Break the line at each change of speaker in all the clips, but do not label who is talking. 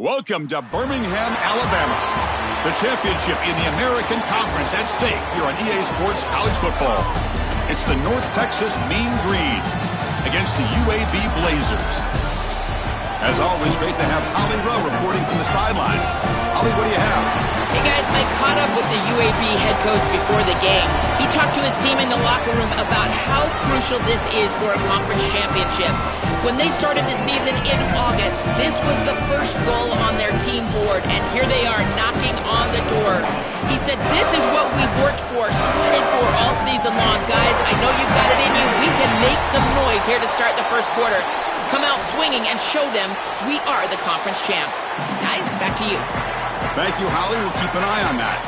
Welcome to Birmingham, Alabama. The championship in the American Conference at stake here on EA Sports College Football. It's the North Texas Mean Green against the UAB Blazers. As always, great to have Holly Rowe reporting from the sidelines. Holly, what do you have?
Hey guys, I caught up with the UAB head coach before the game. He talked to his team in the locker room about how crucial this is for a conference championship. When they started the season in August, this was the first goal on their team board, and here they are knocking on the door. He said, this is what we've worked for, sweated for all season long. Guys, I know you've got it in you. We can make some noise here to start the first quarter. Let's come out swinging and show them we are the conference champs. Guys, back to you.
Thank you, Holly. We'll keep an eye on that.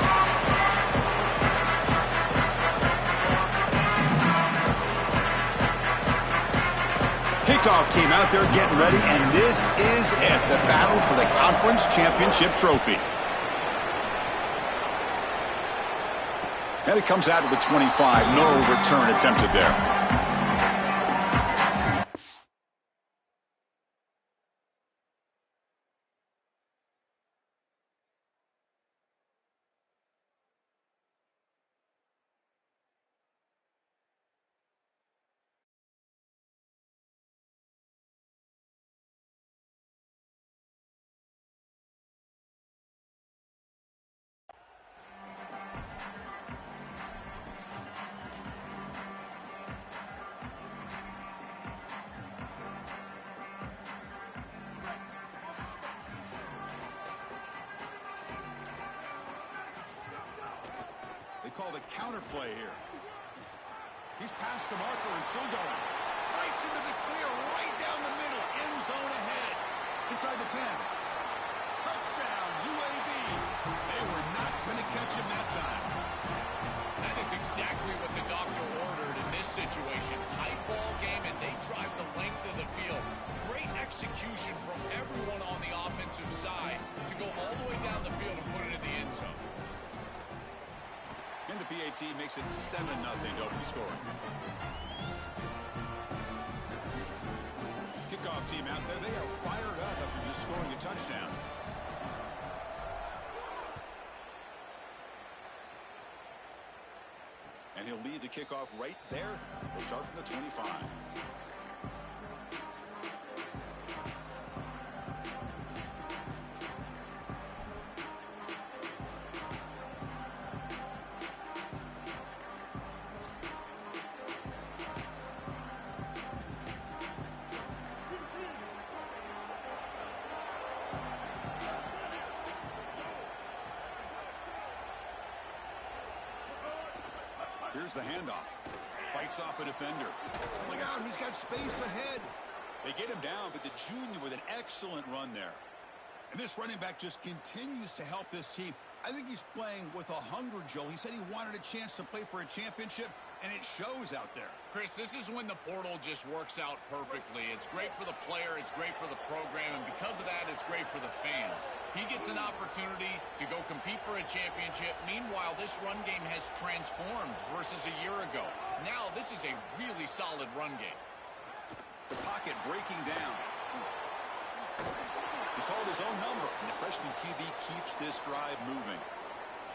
Kickoff team out there getting ready, and this is it, the battle for the conference championship trophy. And it comes out of the 25. No return attempted there. Call the counter play here. He's past the marker and still going. Breaks into the clear right down the middle. End zone ahead. Inside the 10. Touchdown, UAB. They were not going to catch him that time.
That is exactly what the doctor ordered in this situation. Tight ball game, and they drive the length of the field. Great execution from everyone on the offensive side to go all the way down the field and put it in the end zone.
And the PAT makes it 7-0 to open the score. Kickoff team out there. They are fired up after just scoring a touchdown. And he'll lead the kickoff right there. We'll start from the 25. Here's the handoff. Fights off a defender. Look out, he's got space ahead. They get him down, but the junior with an excellent run there. And this running back just continues to help this team. I think he's playing with a hunger, Joe. He said he wanted a chance to play for a championship, and it shows out there.
Chris, this is when the portal just works out perfectly. It's great for the player, it's great for the program, and because of that, it's great for the fans. He gets an opportunity to go compete for a championship. Meanwhile, this run game has transformed versus a year ago. Now, this is a really solid run game.
The pocket breaking down. He called his own number, and the freshman QB keeps this drive moving.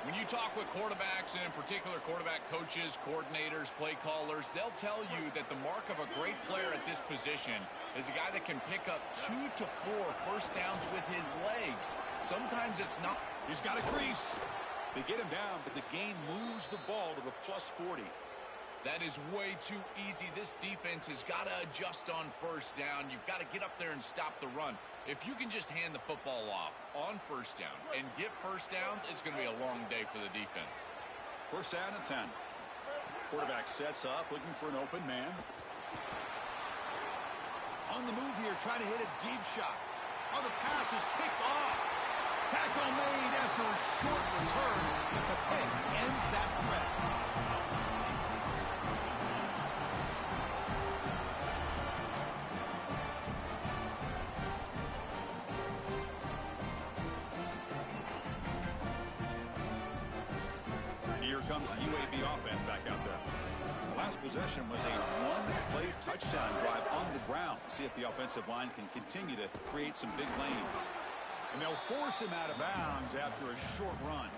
When you talk with quarterbacks, and in particular quarterback coaches, coordinators, play callers, they'll tell you that the mark of a great player at this position is a guy that can pick up 2 to 4 first downs with his legs. Sometimes it's not.
He's got a crease. They get him down, but the game moves the ball to the +40.
That is way too easy. This defense has got to adjust on first down. You've got to get up there and stop the run. If you can just hand the football off on first down and get first downs, it's going to be a long day for the defense.
First down and 10. Quarterback sets up, looking for an open man. On the move here, trying to hit a deep shot. Oh, the pass is picked off. Tackle made after a short return, but the pick ends that threat. Here comes the UAB offense back out there. The last possession was a one-play touchdown drive on the ground. See if the offensive line can continue to create some big lanes. And they'll force him out of bounds after a short run.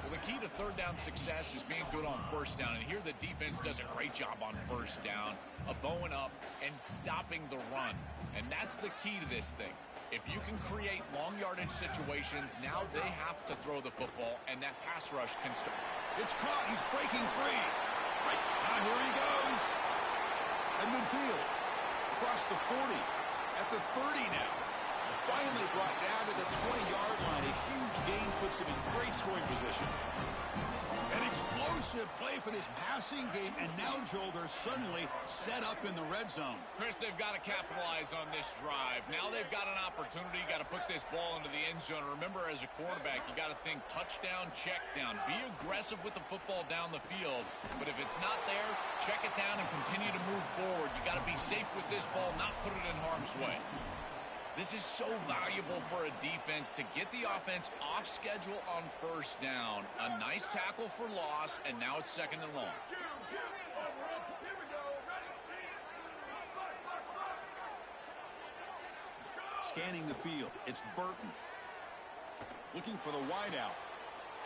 Well, the key to third down success is being good on first down. And here the defense does a great job on first down of bowing up and stopping the run. And that's the key to this thing. If you can create long yardage situations, now they have to throw the football, and that pass rush can start.
It's caught. He's breaking free. Right. Here he goes. At midfield. Across the 40. At the 30 now. Finally brought down to the 20-yard line. A huge gain puts him in great scoring position. An explosive play for this passing game, and now, Joel, they're suddenly set up in the red zone.
Chris, they've got to capitalize on this drive. Now they've got an opportunity. You got to put this ball into the end zone. Remember, as a quarterback, you got to think touchdown, check down. Be aggressive with the football down the field. But if it's not there, check it down and continue to move forward. You got to be safe with this ball, not put it in harm's way. This is so valuable for a defense to get the offense off schedule on first down. A nice tackle for loss, and now it's second and long.
Scanning the field, it's Burton. Looking for the wideout.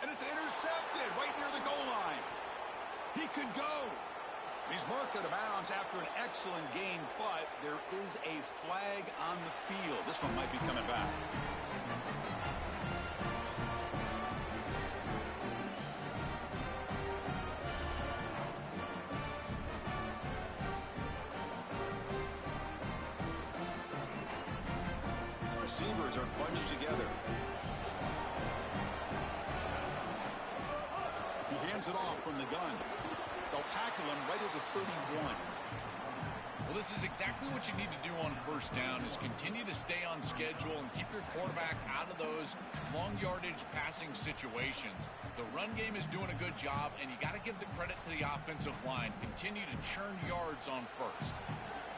And it's intercepted right near the goal line. He could go. He's marked out of bounds after an excellent game, but there is a flag on the field. This one might be coming back. Receivers are bunched together. He hands it off from the gun. They'll tackle him right at the 31.
Well, this is exactly what you need to do on first down, is continue to stay on schedule and keep your quarterback out of those long yardage passing situations. The run game is doing a good job, and you got to give the credit to the offensive line. Continue to churn yards on first.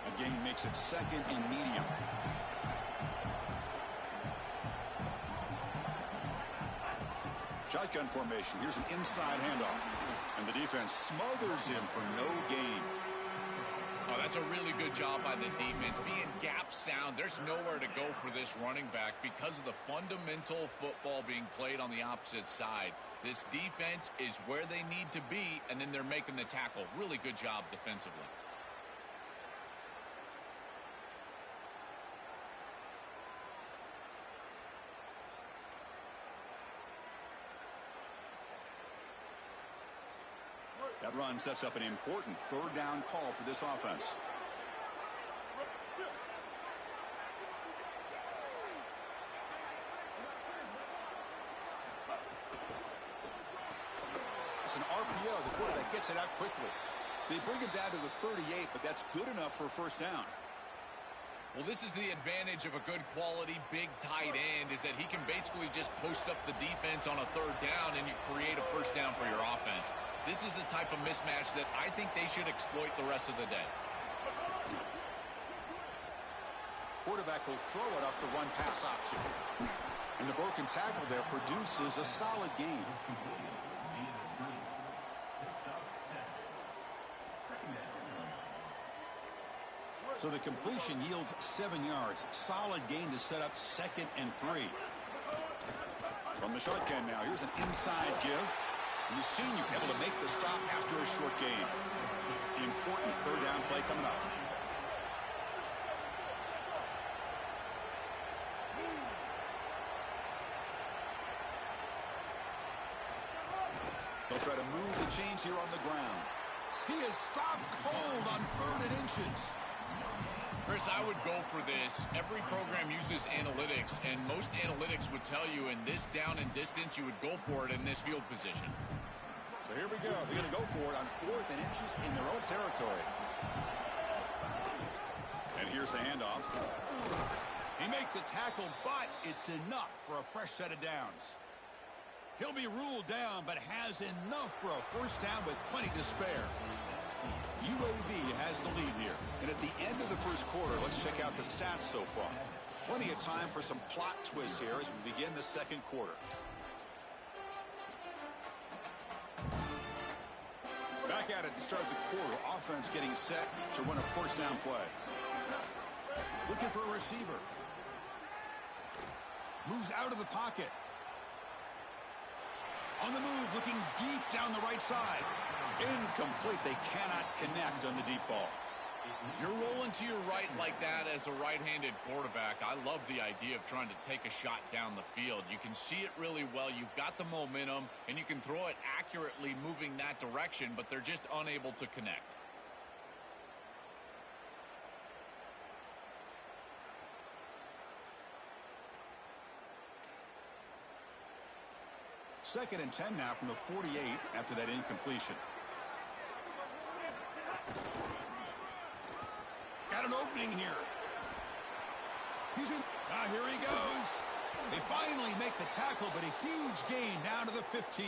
The game makes it second and medium. Shotgun formation. Here's an inside handoff. And the defense smothers him for no gain.
Oh, that's a really good job by the defense. Being gap sound, there's nowhere to go for this running back because of the fundamental football being played on the opposite side. This defense is where they need to be, and then they're making the tackle. Really good job defensively.
That run sets up an important third down call for this offense. It's an RPO. The quarterback gets it out quickly. They bring him down to the 38, but that's good enough for a first down.
Well, this is the advantage of a good quality big tight end, is that he can basically just post up the defense on a third down and you create a first down for your offense. This is the type of mismatch that I think they should exploit the rest of the day.
Quarterback will throw it off the run-pass option. And the broken tackle there produces a solid gain. So the completion yields 7 yards. Solid gain to set up second and 3. From the shotgun now, here's an inside give. And the senior able to make the stop after a short gain. Important third down play coming up. They'll try to move the chains here on the ground. He is stopped cold on 3rd and inches.
Chris, I would go for this. Every program uses analytics, and most analytics would tell you in this down and distance, you would go for it in this field position.
So here we go. They're going to go for it on 4th and inches in their own territory. And here's the handoff. He made the tackle, but it's enough for a fresh set of downs. He'll be ruled down, but has enough for a first down with plenty to spare. UAB has the lead here. And at the end of the first quarter, let's check out the stats so far. Plenty of time for some plot twists here as we begin the second quarter. Back at it to start the quarter. Offense getting set to run a first down play. Looking for a receiver. Moves out of the pocket. On the move, looking deep down the right side. Incomplete. They cannot connect on the deep ball.
You're rolling to your right like that as a right-handed quarterback. I love the idea of trying to take a shot down the field. You can see it really well. You've got the momentum, and you can throw it accurately moving that direction, but they're just unable to connect.
Second and 10 now from the 48 after that incompletion. Got an opening here. He's in. Here he goes. They finally make the tackle, but a huge gain down to the 15.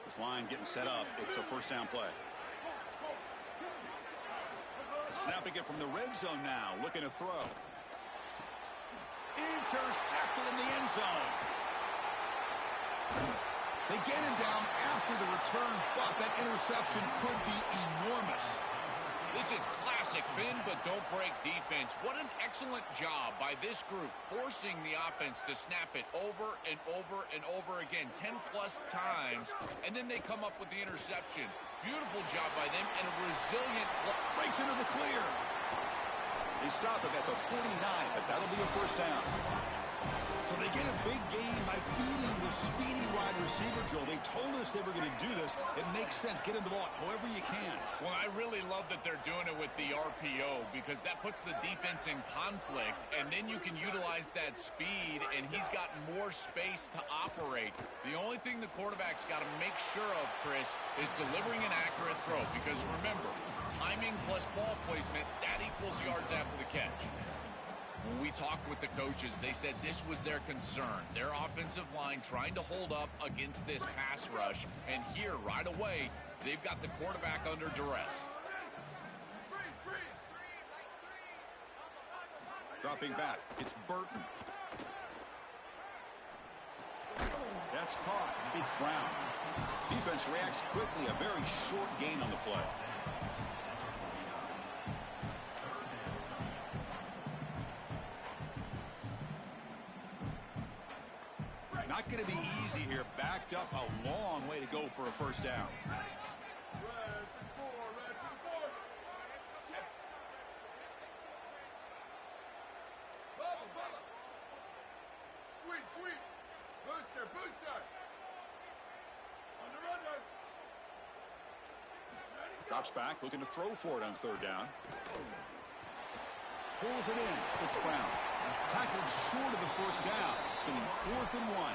This line getting set up. It's a first down play. Snapping it from the red zone now. Looking to throw. Intercepted in the end zone. They get him down after the return, but that interception could be enormous.
This is classic bend but don't break defense. What an excellent job by this group, forcing the offense to snap it over and over and over again, 10-plus times, and then they come up with the interception. Beautiful job by them and a resilient play.
Breaks into the clear. They stop him at the 49, but that'll be a first down. So they get a big gain by feeding the speedy wide receiver, Joel. They told us they were going to do this. It makes sense. Get him the ball however you can.
Well, I really love that they're doing it with the RPO because that puts the defense in conflict, and then you can utilize that speed, and he's got more space to operate. The only thing the quarterback's got to make sure of, Chris, is delivering an accurate throw because, remember, timing plus ball placement, that equals yards after the catch. When we talked with the coaches, they said this was their concern. Their offensive line trying to hold up against this pass rush. And here, right away, they've got the quarterback under duress.
Dropping back, it's Burton. That's caught. It's Brown. Defense reacts quickly. A very short gain on the play. Not going to be easy here. Backed up a long way to go for a first down.
Sweet. Booster. Under.
Drops back, looking to throw for it on third down. Pulls it in. It's Brown. Tackled short of the first down. It's going to be 4th and 1.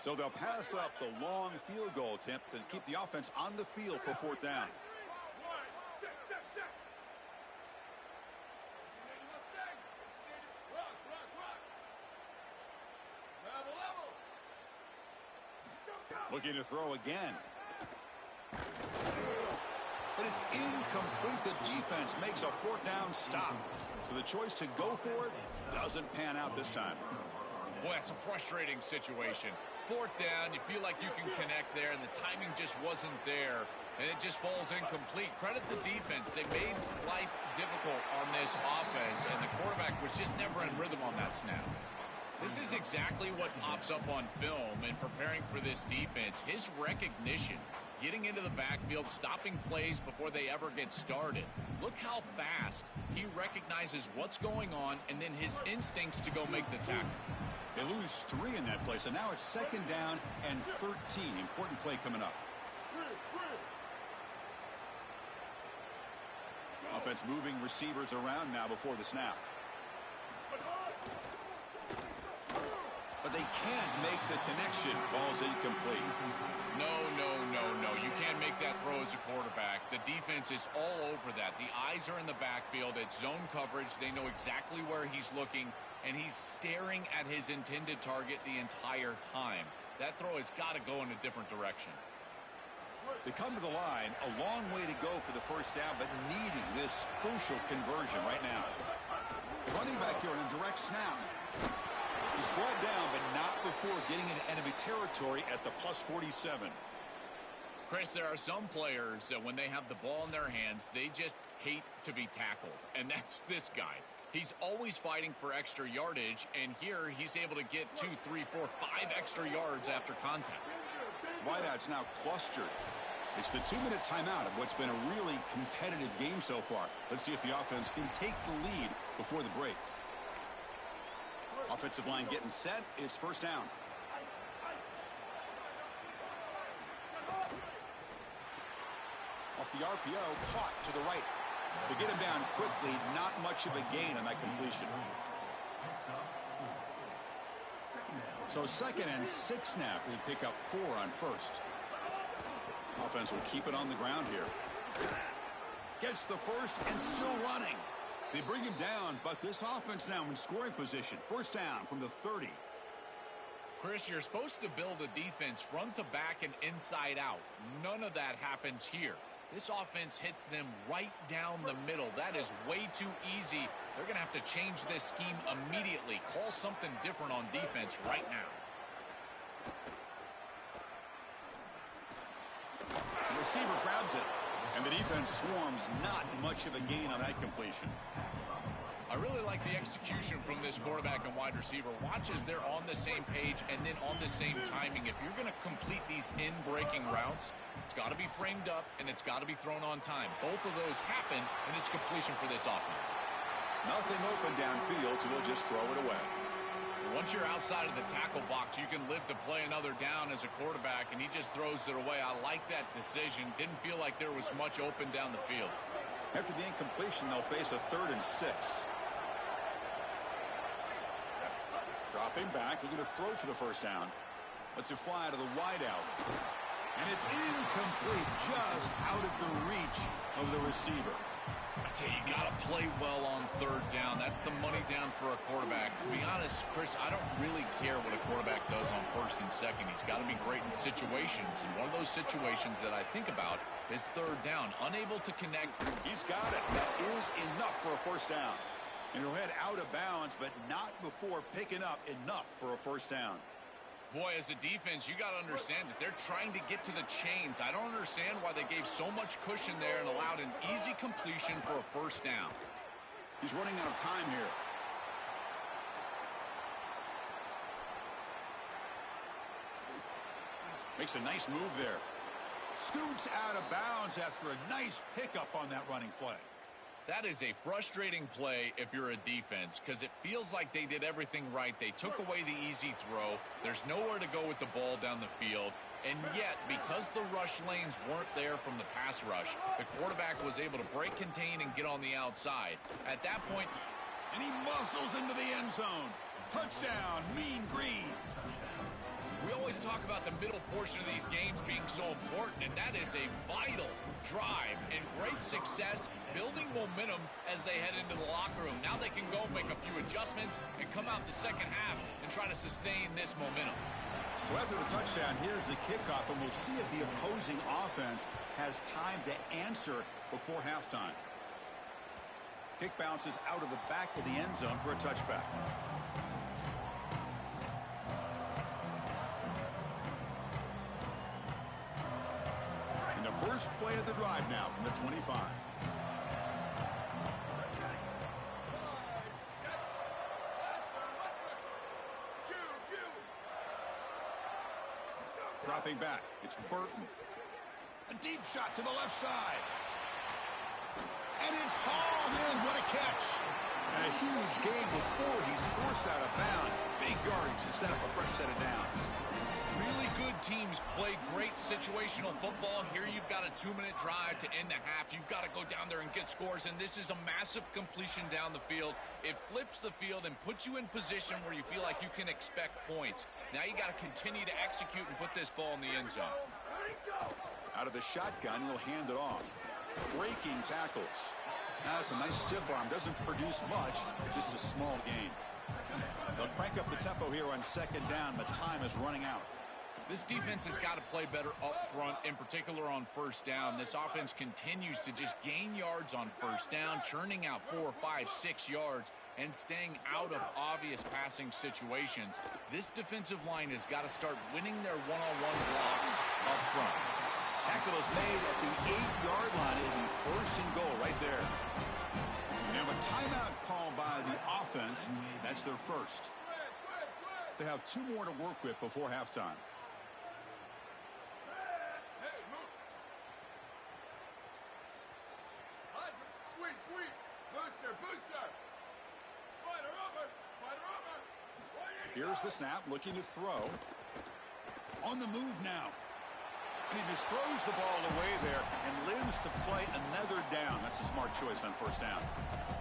So they'll pass up the long field goal attempt and keep the offense on the field for 4th down. Looking to throw again. But it's incomplete. The defense makes a 4th down stop. So the choice to go for it doesn't pan out this time.
Boy, that's a frustrating situation. 4th down, you feel like you can connect there, and the timing just wasn't there, and it just falls incomplete. Credit the defense. They made life difficult on this offense, and the quarterback was just never in rhythm on that snap. This is exactly what pops up on film in preparing for this defense. His recognition, getting into the backfield, stopping plays before they ever get started. Look how fast he recognizes what's going on and then his instincts to go make the tackle.
They lose 3 in that play, so now it's 2nd down and 13. Important play coming up. Offense moving receivers around now before the snap. But they can't make the connection. Ball's incomplete.
No. You can't make that throw as a quarterback. The defense is all over that. The eyes are in the backfield. It's zone coverage. They know exactly where he's looking, and he's staring at his intended target the entire time. That throw has got to go in a different direction.
They come to the line, a long way to go for the first down, but needing this crucial conversion right now. The running back here on a direct snap. He's brought down, but not before getting into enemy territory at the +47.
Chris, there are some players that when they have the ball in their hands, they just hate to be tackled. And that's this guy. He's always fighting for extra yardage, and here he's able to get 2, 3, 4, 5 extra yards after contact.
Wideouts now clustered. It's the 2-minute timeout of what's been a really competitive game so far. Let's see if the offense can take the lead before the break. Offensive line getting set. It's first down. Off the RPO, caught to the right. They get him down quickly. Not much of a gain on that completion. So 2nd and 6 now. We pick up 4 on first. Offense will keep it on the ground here. Gets the first and still running. They bring him down, but this offense now in scoring position. First down from the 30.
Chris, you're supposed to build a defense front to back and inside out. None of that happens here. This offense hits them right down the middle. That is way too easy. They're going to have to change this scheme immediately. Call something different on defense right now.
The receiver grabs it, and the defense swarms. Not much of a gain on that completion.
I really like the execution from this quarterback and wide receiver. Watch as they're on the same page and then on the same timing. If you're going to complete these in-breaking routes, it's got to be framed up and it's got to be thrown on time. Both of those happen, and it's completion for this offense.
Nothing open downfield, so we'll just throw it away.
Once you're outside of the tackle box, you can live to play another down as a quarterback, and he just throws it away. I like that decision. Didn't feel like there was much open down the field.
After the incompletion, they'll face a 3rd and 6. Dropping back, looking to throw for the first down. Lets it fly to the wideout. And it's incomplete, just out of the reach of the receiver.
I tell you, you got to play well on 3rd down. That's the money down for a quarterback. To be honest, Chris, I don't really care what a quarterback does on 1st and 2nd. He's got to be great in situations. And one of those situations that I think about is 3rd down. Unable to connect.
He's got it. That is enough for a first down. And he'll head out of bounds, but not before picking up enough for a first down.
Boy, as a defense, you got to understand that they're trying to get to the chains. I don't understand why they gave so much cushion there and allowed an easy completion for a first down.
He's running out of time here. Makes a nice move there. Scoots out of bounds after a nice pickup on that running play.
That is a frustrating play if you're a defense because it feels like they did everything right. They took away the easy throw. There's nowhere to go with the ball down the field. And yet, because the rush lanes weren't there from the pass rush, the quarterback was able to break, contain, and get on the outside. At that point,
and he muscles into the end zone. Touchdown, Mean Green.
We always talk about the middle portion of these games being so important, and that is a vital drive and great success, building momentum as they head into the locker room. Now they can go make a few adjustments and come out in the second half and try to sustain this momentum.
So after the touchdown, here's the kickoff, and we'll see if the opposing offense has time to answer before halftime. Kick bounces out of the back of the end zone for a touchback. First play of the drive now from the 25. Dropping back, it's Burton. A deep shot to the left side. And it's hauled in. What a catch. And a huge gain before he's forced out of bounds. Big yardage to set up a fresh set of downs.
Really good teams play great situational football. Here you've got a 2-minute drive to end the half. You've got to go down there and get scores, and this is a massive completion down the field. It flips the field and puts you in position where you feel like you can expect points. Now you got to continue to execute and put this ball in the end zone.
Out of the shotgun, he'll hand it off. Breaking tackles. Now that's a nice stiff arm. Doesn't produce much, just a small gain. They'll crank up the tempo here on 2nd down, but time is running out.
This defense has got to play better up front, in particular on first down. This offense continues to just gain yards on first down, churning out 4, 5, 6 yards, and staying out of obvious passing situations. This defensive line has got to start winning their one-on-one blocks up front.
Tackle is made at the 8-yard line. It'll be first and goal right there. Now a timeout call by the offense. That's their first. They have 2 more to work with before halftime. Here's the snap, looking to throw. On the move now. And he just throws the ball away there and lives to play another down. That's a smart choice on first down.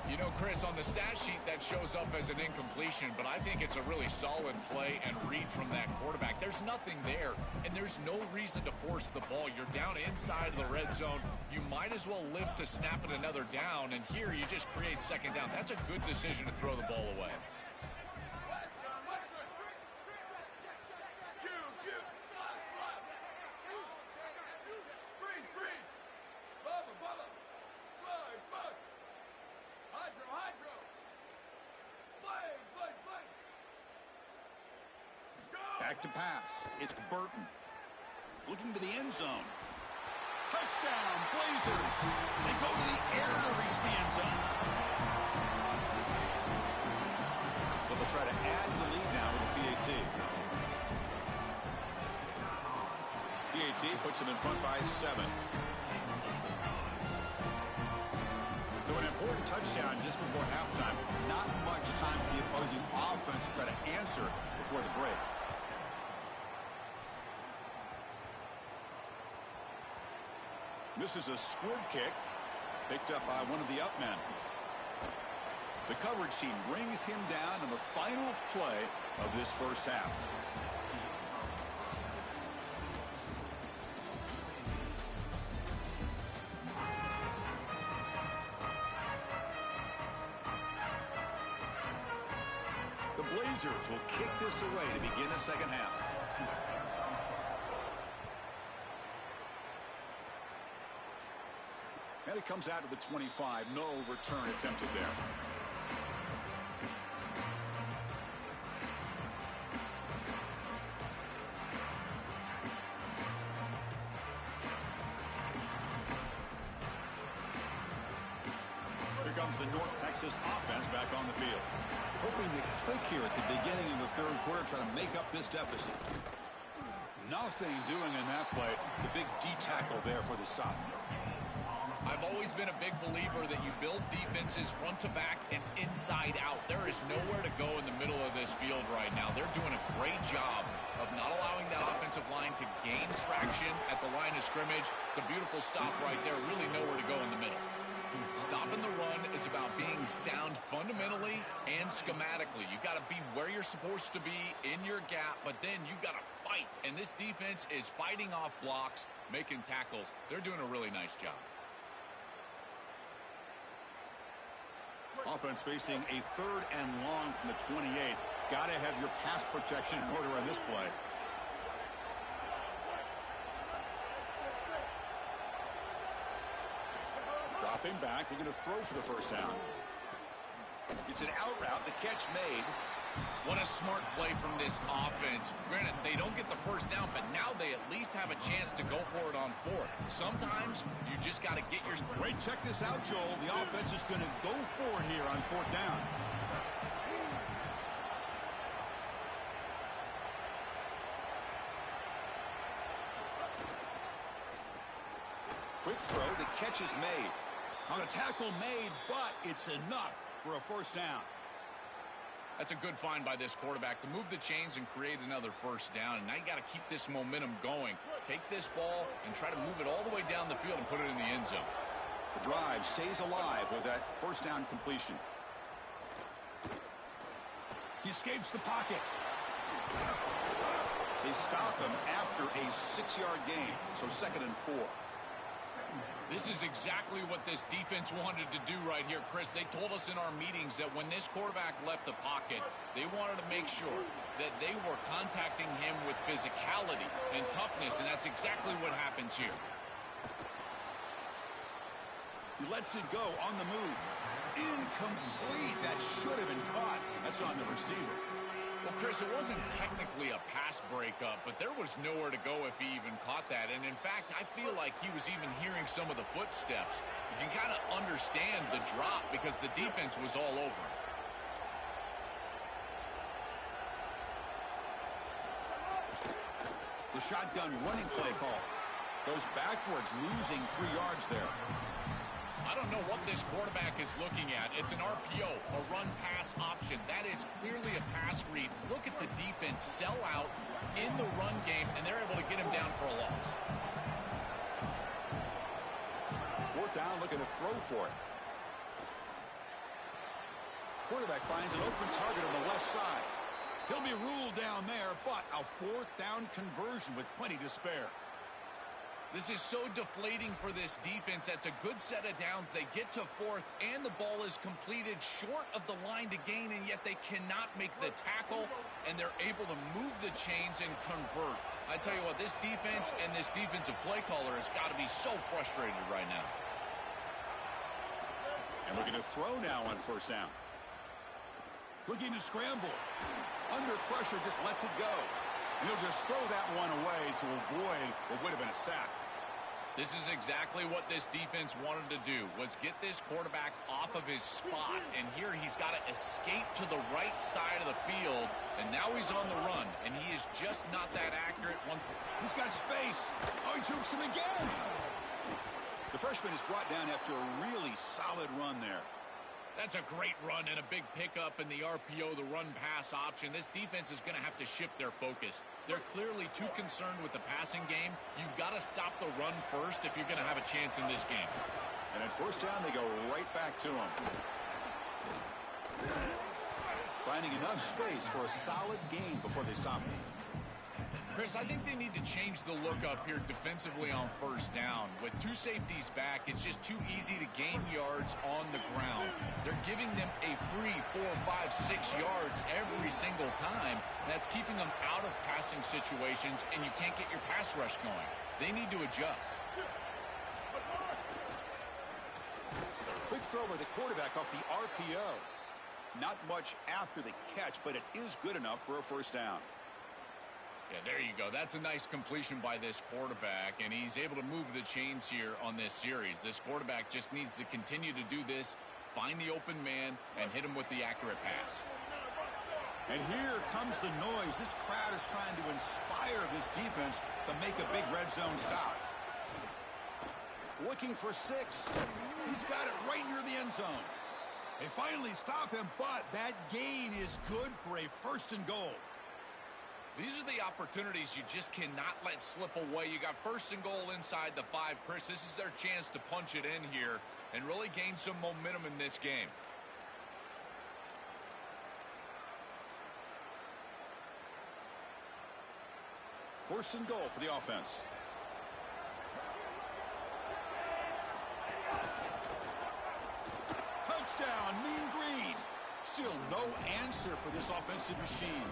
You know, Chris, on the stat sheet that shows up as an incompletion, but I think it's a really solid play and read from that quarterback. There's nothing there, and there's no reason to force the ball. You're down inside of the red zone. You might as well live to snap it another down, and here you just create second down. That's a good decision to throw the ball away.
Back to pass. It's Burton. Looking to the end zone. Touchdown, Blazers. They go to the air to reach the end zone. But they'll try to add to the lead now with a PAT. PAT puts them in front by 7. So an important touchdown just before halftime. Not much time for the opposing offense to try to answer before the break. This is a squib kick picked up by one of the up men. The coverage team brings him down in the final play of this first half. The Blazers will kick this away to begin the second half. And it comes out of the 25. No return attempted there. Here comes the North Texas offense back on the field. Hoping to click here at the beginning of the third quarter, trying to make up this deficit. Nothing doing in that play. The big D tackle there for the stop.
I've always been a big believer that you build defenses front to back and inside out. There is nowhere to go in the middle of this field right now. They're doing a great job of not allowing that offensive line to gain traction at the line of scrimmage. It's a beautiful stop right there. Really nowhere to go in the middle. Stopping the run is about being sound fundamentally and schematically. You've got to be where you're supposed to be in your gap, but then you've got to fight. And this defense is fighting off blocks, making tackles. They're doing a really nice job.
Offense facing a 3rd and long from the 28. Got to have your pass protection in order on this play. Dropping back. They're going to throw for the first down. It's an out route. The catch made.
What a smart play from this offense. Granted, they don't get the first down, but now they at least have a chance to go for it on 4th. Sometimes you just got to get your...
Wait, check this out, Joel. The offense is going to go for it here on 4th down. Quick throw. The catch is made. On a tackle made, but it's enough for a first down.
That's a good find by this quarterback to move the chains and create another first down. And now you got to keep this momentum going. Take this ball and try to move it all the way down the field and put it in the end zone.
The drive stays alive with that first down completion. He escapes the pocket. They stop him after a 6-yard gain, so 2nd and 4.
This is exactly what this defense wanted to do right here, Chris. They told us in our meetings that when this quarterback left the pocket, they wanted to make sure that they were contacting him with physicality and toughness, and that's exactly what happens here.
He lets it go on the move. Incomplete. That should have been caught. That's on the receiver.
Well, Chris, it wasn't technically a pass breakup, but there was nowhere to go if he even caught that. And, in fact, I feel like he was even hearing some of the footsteps. You can kind of understand the drop because the defense was all over him.
The shotgun running play call. Goes backwards, losing 3 yards there.
I don't know what this quarterback is looking at. It's an RPO, a run-pass option. That is clearly a pass read. Look at the defense sell out in the run game, and they're able to get him down for a loss.
4th down, looking to throw for it. Quarterback finds an open target on the left side. He'll be ruled down there, but a 4th down conversion with plenty to spare.
This is so deflating for this defense. That's a good set of downs. They get to 4th, and the ball is completed short of the line to gain, and yet they cannot make the tackle, and they're able to move the chains and convert. I tell you what, this defense and this defensive play caller has got to be so frustrated right now.
And looking to throw now on 1st down. Looking to scramble. Under pressure, just lets it go. And he'll just throw that one away to avoid what would have been a sack.
This is exactly what this defense wanted to do, was get this quarterback off of his spot. And here he's got to escape to the right side of the field. And now he's on the run, and he is just not that accurate.
He's got space. Oh, he jukes him again. The freshman is brought down after a really solid run there.
That's a great run and a big pickup in the RPO, the run-pass option. This defense is going to have to shift their focus. They're clearly too concerned with the passing game. You've got to stop the run first if you're going to have a chance in this game.
And at 1st down, they go right back to him. Finding enough space for a solid gain before they stop him.
Chris, I think they need to change the look up here defensively on 1st down. With 2 safeties back, it's just too easy to gain yards on the ground. They're giving them a free 4, 5, 6 yards every single time. That's keeping them out of passing situations, and you can't get your pass rush going. They need to adjust.
Quick throw by the quarterback off the RPO. Not much after the catch, but it is good enough for a 1st down.
Yeah, there you go. That's a nice completion by this quarterback, and he's able to move the chains here on this series. This quarterback just needs to continue to do this, find the open man, and hit him with the accurate pass.
And here comes the noise. This crowd is trying to inspire this defense to make a big red zone stop. Looking for 6. He's got it right near the end zone. They finally stop him, but that gain is good for a 1st and goal.
These are the opportunities you just cannot let slip away. You got 1st and goal inside the 5. Chris, this is their chance to punch it in here and really gain some momentum in this game.
First and goal for the offense. Touchdown, Mean Green. Still no answer for this offensive machine.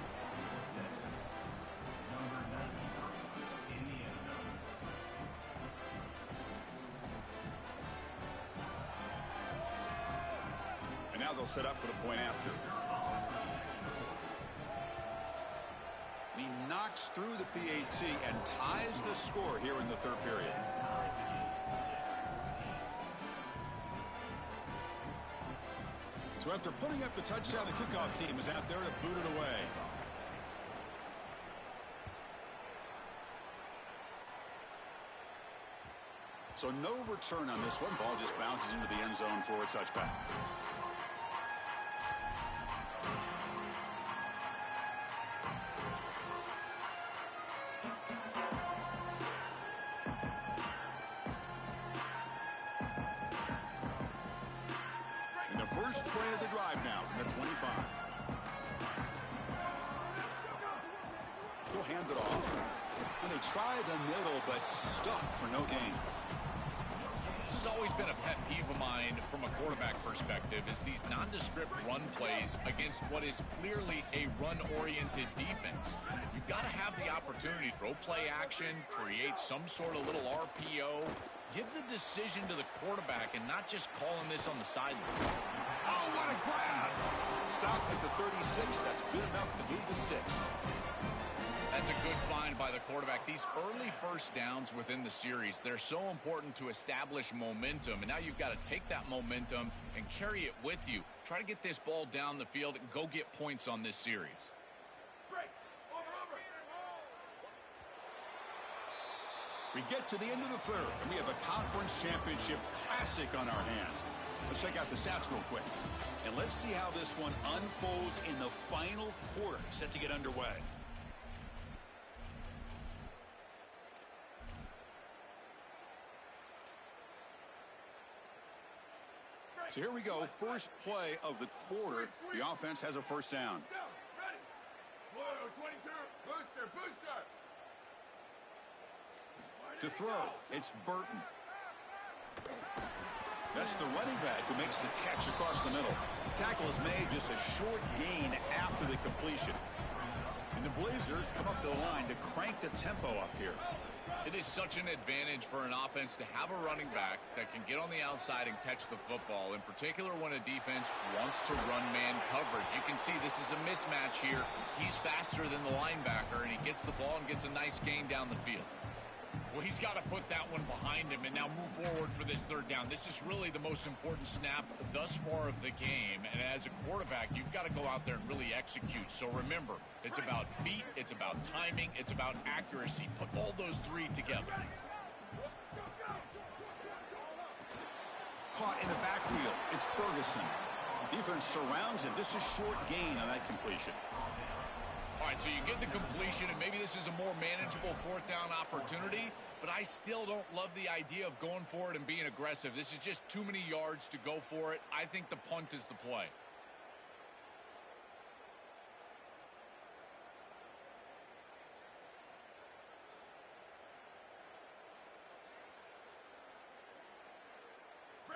And now they'll set up for the point after. He knocks through the PAT and ties the score here in the 3rd period. So after putting up the touchdown, the kickoff team is out there to boot it away. So no return on this one. Ball just bounces into the end zone for a touchback. First play of the drive now from the 25. He'll hand it off. And they try the middle, but stuck for no gain.
This has always been a pet peeve of mine from a quarterback perspective, is these nondescript run plays against what is clearly a run-oriented defense. You've got to have the opportunity to throw play action, create some sort of little RPO, give the decision to the quarterback and not just calling this on the sideline.
Oh, what a grab! Stopped at the 36. That's good enough to move the sticks.
That's a good find by the quarterback. These early first downs within the series, they're so important to establish momentum. And now you've got to take that momentum and carry it with you. Try to get this ball down the field and go get points on this series.
We get to the end of the third, and we have a conference championship classic on our hands. Let's check out the stats real quick. And let's see how this one unfolds in the final quarter, set to get underway. So here we go, first play of the quarter. The offense has a first down.
Ready. Whoa, 22. Booster, booster.
To throw, it's Burton. That's the running back who makes the catch across the middle. Tackle is made, just a short gain after the completion. And the Blazers come up to the line to crank the tempo up here.
It is such an advantage for an offense to have a running back that can get on the outside and catch the football, in particular when a defense wants to run man coverage. You can see this is a mismatch here. He's faster than the linebacker, and he gets the ball and gets a nice gain down the field. Well, he's got to put that one behind him and now move forward for this third down. This is really the most important snap thus far of the game. And as a quarterback, you've got to go out there and really execute. So remember, it's about feet, it's about timing, it's about accuracy. Put all those three together.
Caught in the backfield, it's Ferguson. Defense surrounds him, just a short gain on that completion.
All right, so you get the completion, and maybe this is a more manageable fourth down opportunity, but I still don't love the idea of going for it and being aggressive. This is just too many yards to go for it. I think the punt is the play.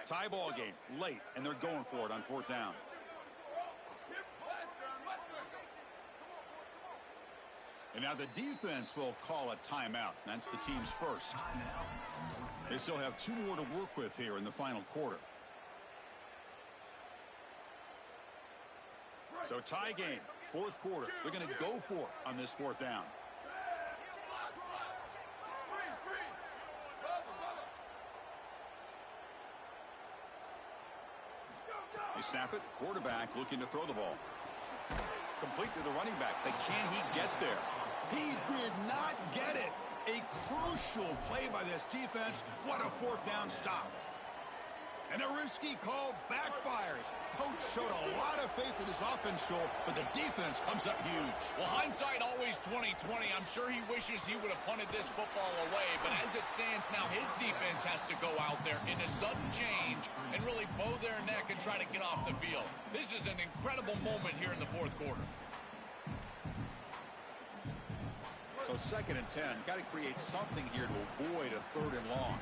Tie ball game, late, and they're going for it on fourth down. And now the defense will call a timeout. That's the team's first. They still have two more to work with here in the final quarter. So tie game, fourth quarter. They're going to go for it on this fourth down. They snap it. Quarterback looking to throw the ball. Complete to the running back. But can he get there? He did not get it. A crucial play by this defense. What a fourth down stop. And a risky call backfires. Coach showed a lot of faith in his offense, Joel, but the defense comes up huge.
Well, hindsight always 20/20. I'm sure he wishes he would have punted this football away, but as it stands now, his defense has to go out there in a sudden change and really bow their neck and try to get off the field. This is an incredible moment here in the fourth quarter.
So 2nd and 10. Got to create something here to avoid a 3rd and long.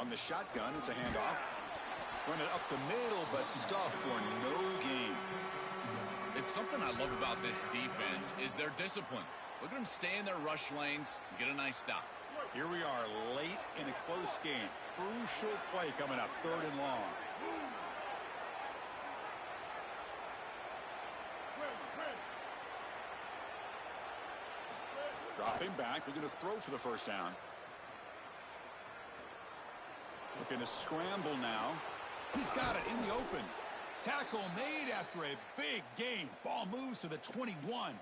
On the shotgun, it's a handoff. Run it up the middle, but stuff for no gain.
It's something I love about this defense is their discipline. Look at them stay in their rush lanes and get a nice stop.
Here we are late in a close game. Crucial play coming up, 3rd and long. Dropping back, looking to throw for the first down. Looking to scramble now. He's got it in the open. Tackle made after a big gain. Ball moves to the 21.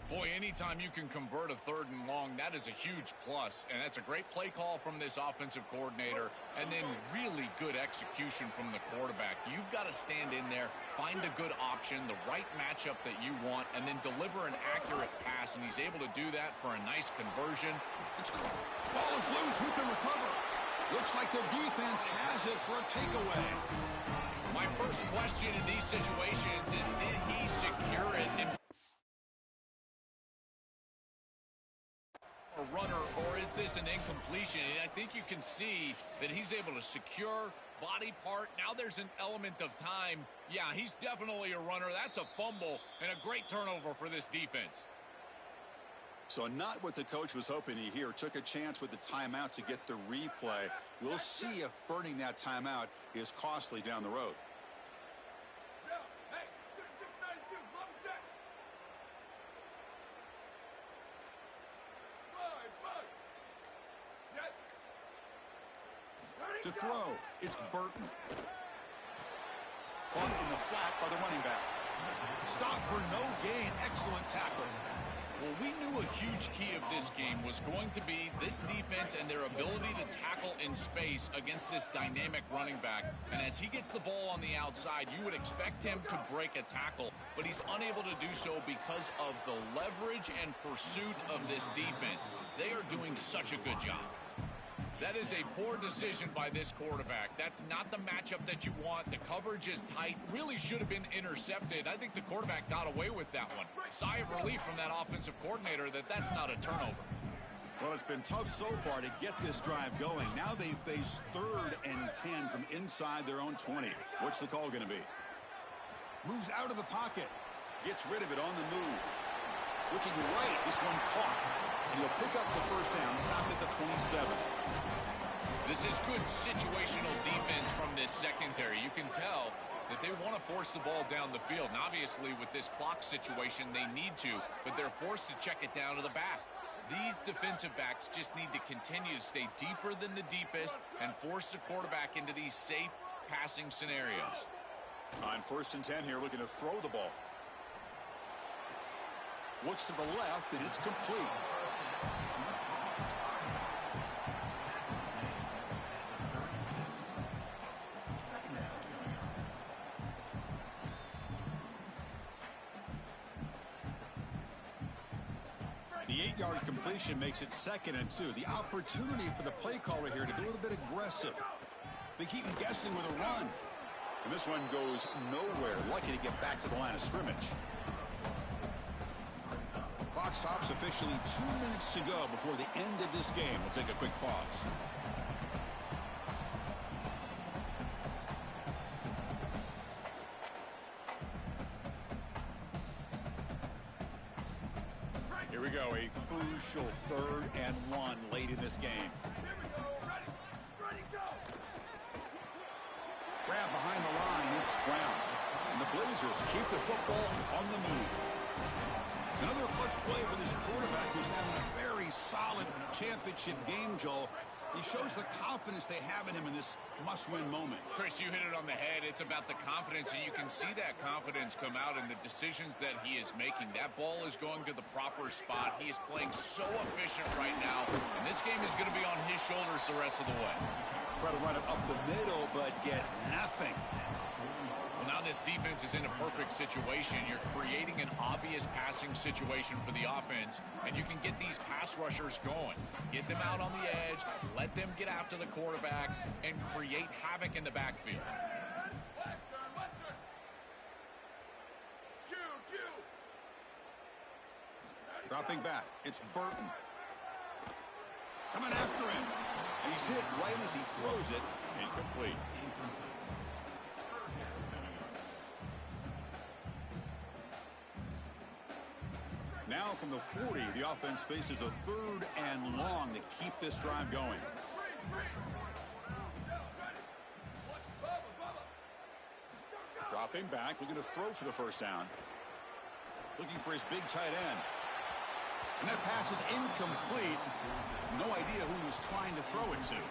Boy, anytime you can convert a 3rd and long, that is a huge plus. And that's a great play call from this offensive coordinator. And then really good execution from the quarterback. You've got to stand in there, find a good option, the right matchup that you want, and then deliver an accurate pass. And he's able to do that for a nice conversion.
Ball is loose. Who can recover? Looks like the defense has it for a takeaway.
My first question in these situations is, did he secure it? a runner, or is this an incompletion? And I think you can see that he's able to secure body part. Now there's an element of time. Yeah, he's definitely a runner. That's a fumble and a great turnover for this defense.
So not what the coach was hoping to hear. Took a chance with the timeout to get the replay. We'll see if burning that timeout is costly down the road.
Hey, 3692, long check. Slide. Jet. Ready,
To
go.
throw, it's Burton. Caught in the flat by the running back. Stop for no gain. Excellent tackle.
Well, we knew a huge key of this game was going to be this defense and their ability to tackle in space against this dynamic running back. And as he gets the ball on the outside, you would expect him to break a tackle, but he's unable to do so because of the leverage and pursuit of this defense. They are doing such a good job. That is a poor decision by this quarterback. That's not the matchup that you want. The coverage is tight. Really should have been intercepted. I think the quarterback got away with that one. Sigh of relief from that offensive coordinator that that's not a turnover.
Well, it's been tough so far to get this drive going. Now they face 3rd and 10 from inside their own 20. What's the call going to be? Moves out of the pocket. Gets rid of it on the move. Looking right. This one caught. And he'll pick up the first down. Stop at the 27.
This is good situational defense from this secondary. You can tell that they want to force the ball down the field. And obviously, with this clock situation, they need to, but they're forced to check it down to the back. These defensive backs just need to continue to stay deeper than the deepest and force the quarterback into these safe passing scenarios.
On 1st and 10 here, looking to throw the ball. Looks to the left, and it's complete. The 8-yard completion makes it 2nd and 2. The opportunity for the play caller here to be a little bit aggressive. They keep him guessing with a run. And this one goes nowhere. Lucky to get back to the line of scrimmage. Clock stops officially 2 minutes to go before the end of this game. We'll take a quick pause. Here we go, a crucial 3rd and 1 late in this game.
Here we go. Ready, go.
Grab behind the line, it's Brown. And the Blazers keep the football on the move. Another clutch play for this quarterback who's having a very solid championship game, Joel. He shows the confidence they have in him in this must-win moment.
Chris, you hit it on the head. It's about the confidence, and you can see that confidence come out in the decisions that he is making. That ball is going to the proper spot. He is playing so efficient right now, and this game is going to be on his shoulders the rest of the way.
Try to run it up the middle, but get nothing.
Well, now this defense is in a perfect situation. You're creating an obvious passing situation for the offense, and you can get these pass rushers going. Get them out on the edge, let them get after the quarterback, and create havoc in the backfield.
Western. Q.
Dropping back, it's Burton. Coming after him. And he's hit right as he throws it. Incomplete. Now from the 40, the offense faces a 3rd and long to keep this drive going. Dropping back, looking to throw for the first down. Looking for his big tight end. And that pass is incomplete. No idea who he was trying to throw it to.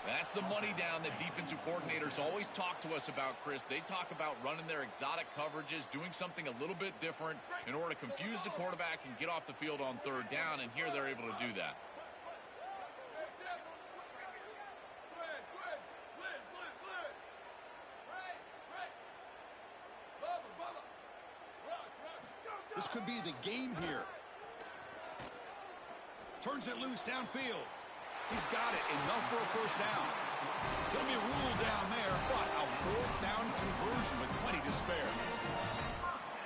That's the money down that defensive coordinators always talk to us about, Chris. They talk about running their exotic coverages, doing something a little bit different in order to confuse the quarterback and get off the field on 3rd down, and here they're able to do that.
This could be the game here. Turns it loose downfield. He's got it. Enough for a first down. He'll be ruled down there, but a 4th down conversion with plenty to spare.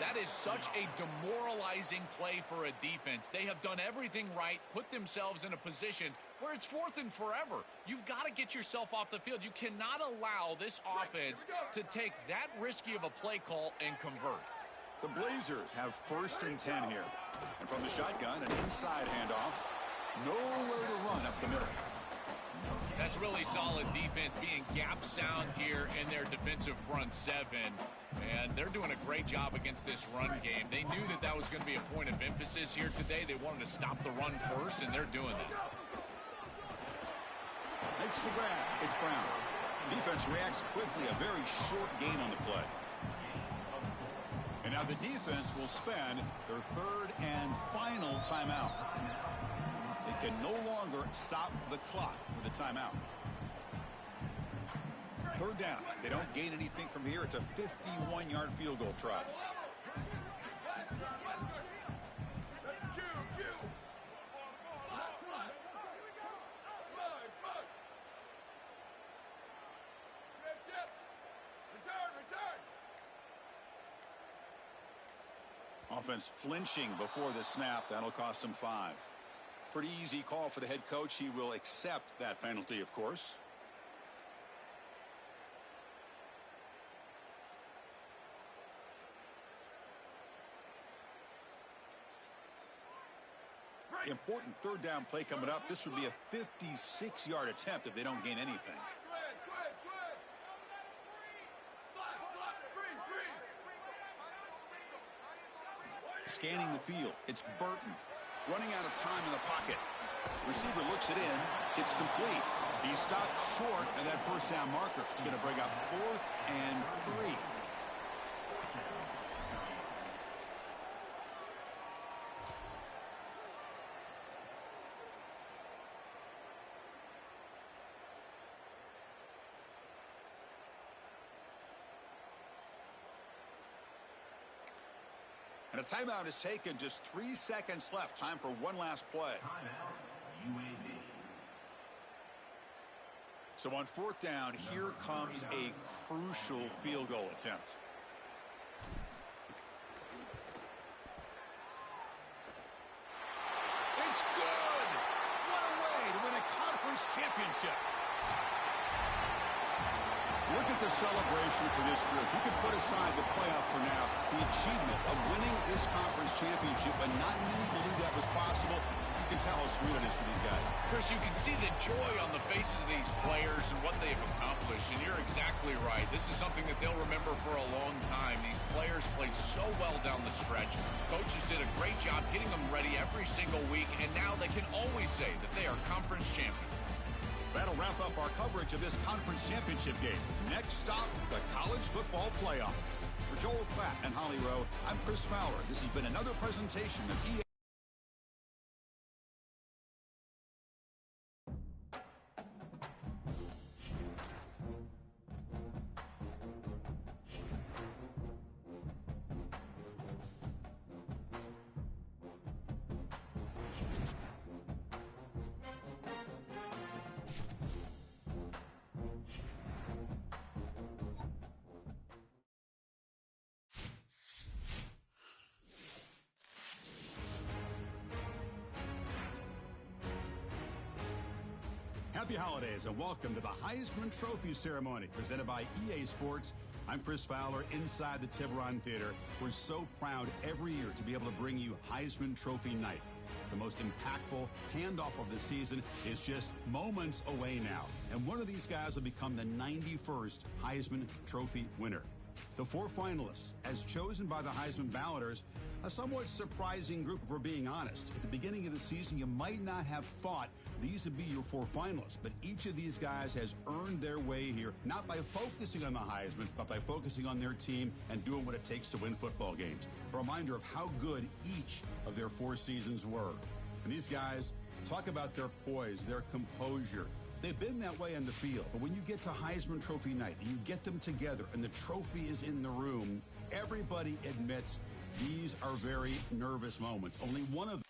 That is such a demoralizing play for a defense. They have done everything right, put themselves in a position where it's fourth and forever. You've got to get yourself off the field. You cannot allow this offense to take that risky of a play call and convert.
The Blazers have 1st and 10 here. And from the shotgun, an inside handoff. Nowhere to run up the middle.
That's really solid defense, being gap sound here in their defensive front seven. And they're doing a great job against this run game. They knew that that was going to be a point of emphasis here today. They wanted to stop the run first, and they're doing that.
Makes the grab. It's Brown. Defense reacts quickly. A very short gain on the play. And now the defense will spend their 3rd and final timeout. They can no longer stop the clock with a timeout. 3rd down. They don't gain anything from here. It's a 51-yard field goal try. Offense flinching before the snap. That'll cost him 5. Pretty easy call for the head coach. He will accept that penalty, of course. Important 3rd down play coming up. This would be a 56-yard attempt if they don't gain anything. Scanning the field. It's Burton. Running out of time in the pocket. Receiver looks it in. It's complete. He stopped short of that 1st down marker. It's going to bring up 4th and 3. And a timeout is taken. Just 3 seconds left. Time for one last play. So on 4th down, here comes a crucial field goal attempt. It's good! What a way to win a conference championship. Look at the celebration for this group. You can put aside the playoff for now. The achievement of winning this conference championship, but not many believe that was possible. You can tell how sweet it is for these guys.
Chris, you can see the joy on the faces of these players and what they've accomplished, and you're exactly right. This is something that they'll remember for a long time. These players played so well down the stretch. Coaches did a great job getting them ready every single week, and now they can always say that they are conference champions.
That'll wrap up our coverage of this conference championship game. Next stop, the college football playoff. For Joel Klatt and Holly Rowe, I'm Chris Fowler. This has been another presentation of EA. Happy holidays and welcome to the Heisman Trophy ceremony presented by EA Sports. I'm Chris Fowler inside the Tiburon Theater. We're so proud every year to be able to bring you Heisman Trophy night. The most impactful handoff of the season is just moments away now. And one of these guys will become the 91st Heisman Trophy winner. The 4 finalists, as chosen by the Heisman balloters, a somewhat surprising group if we're being honest. At the beginning of the season, you might not have thought these would be your 4 finalists, but each of these guys has earned their way here, not by focusing on the Heisman, but by focusing on their team and doing what it takes to win football games. A reminder of how good each of their 4 seasons were. And these guys, talk about their poise, their composure. They've been that way in the field, but when you get to Heisman Trophy night and you get them together and the trophy is in the room, everybody admits these are very nervous moments. Only one of them.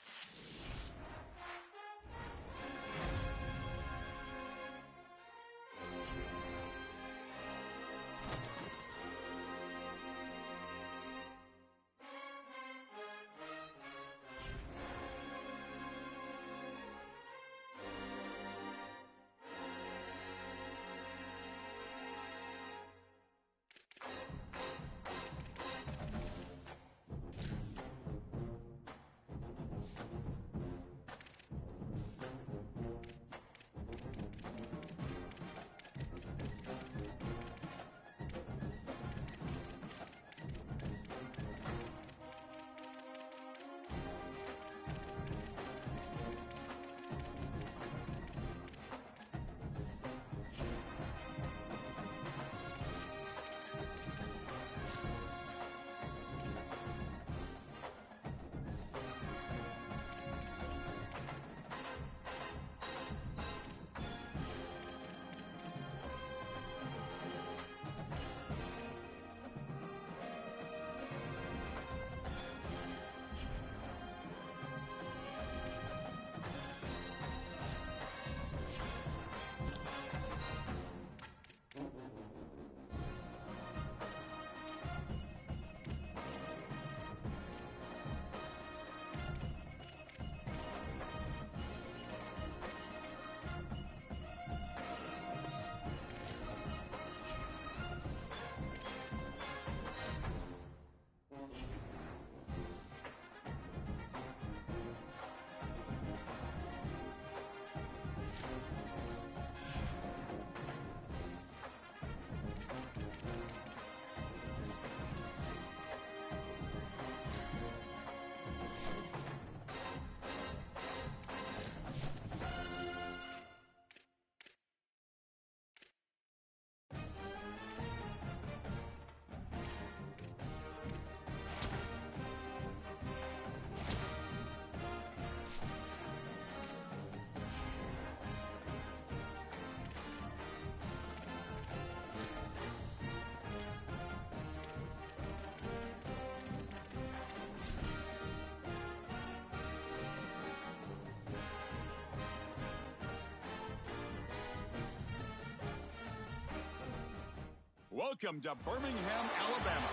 Welcome to Birmingham, Alabama.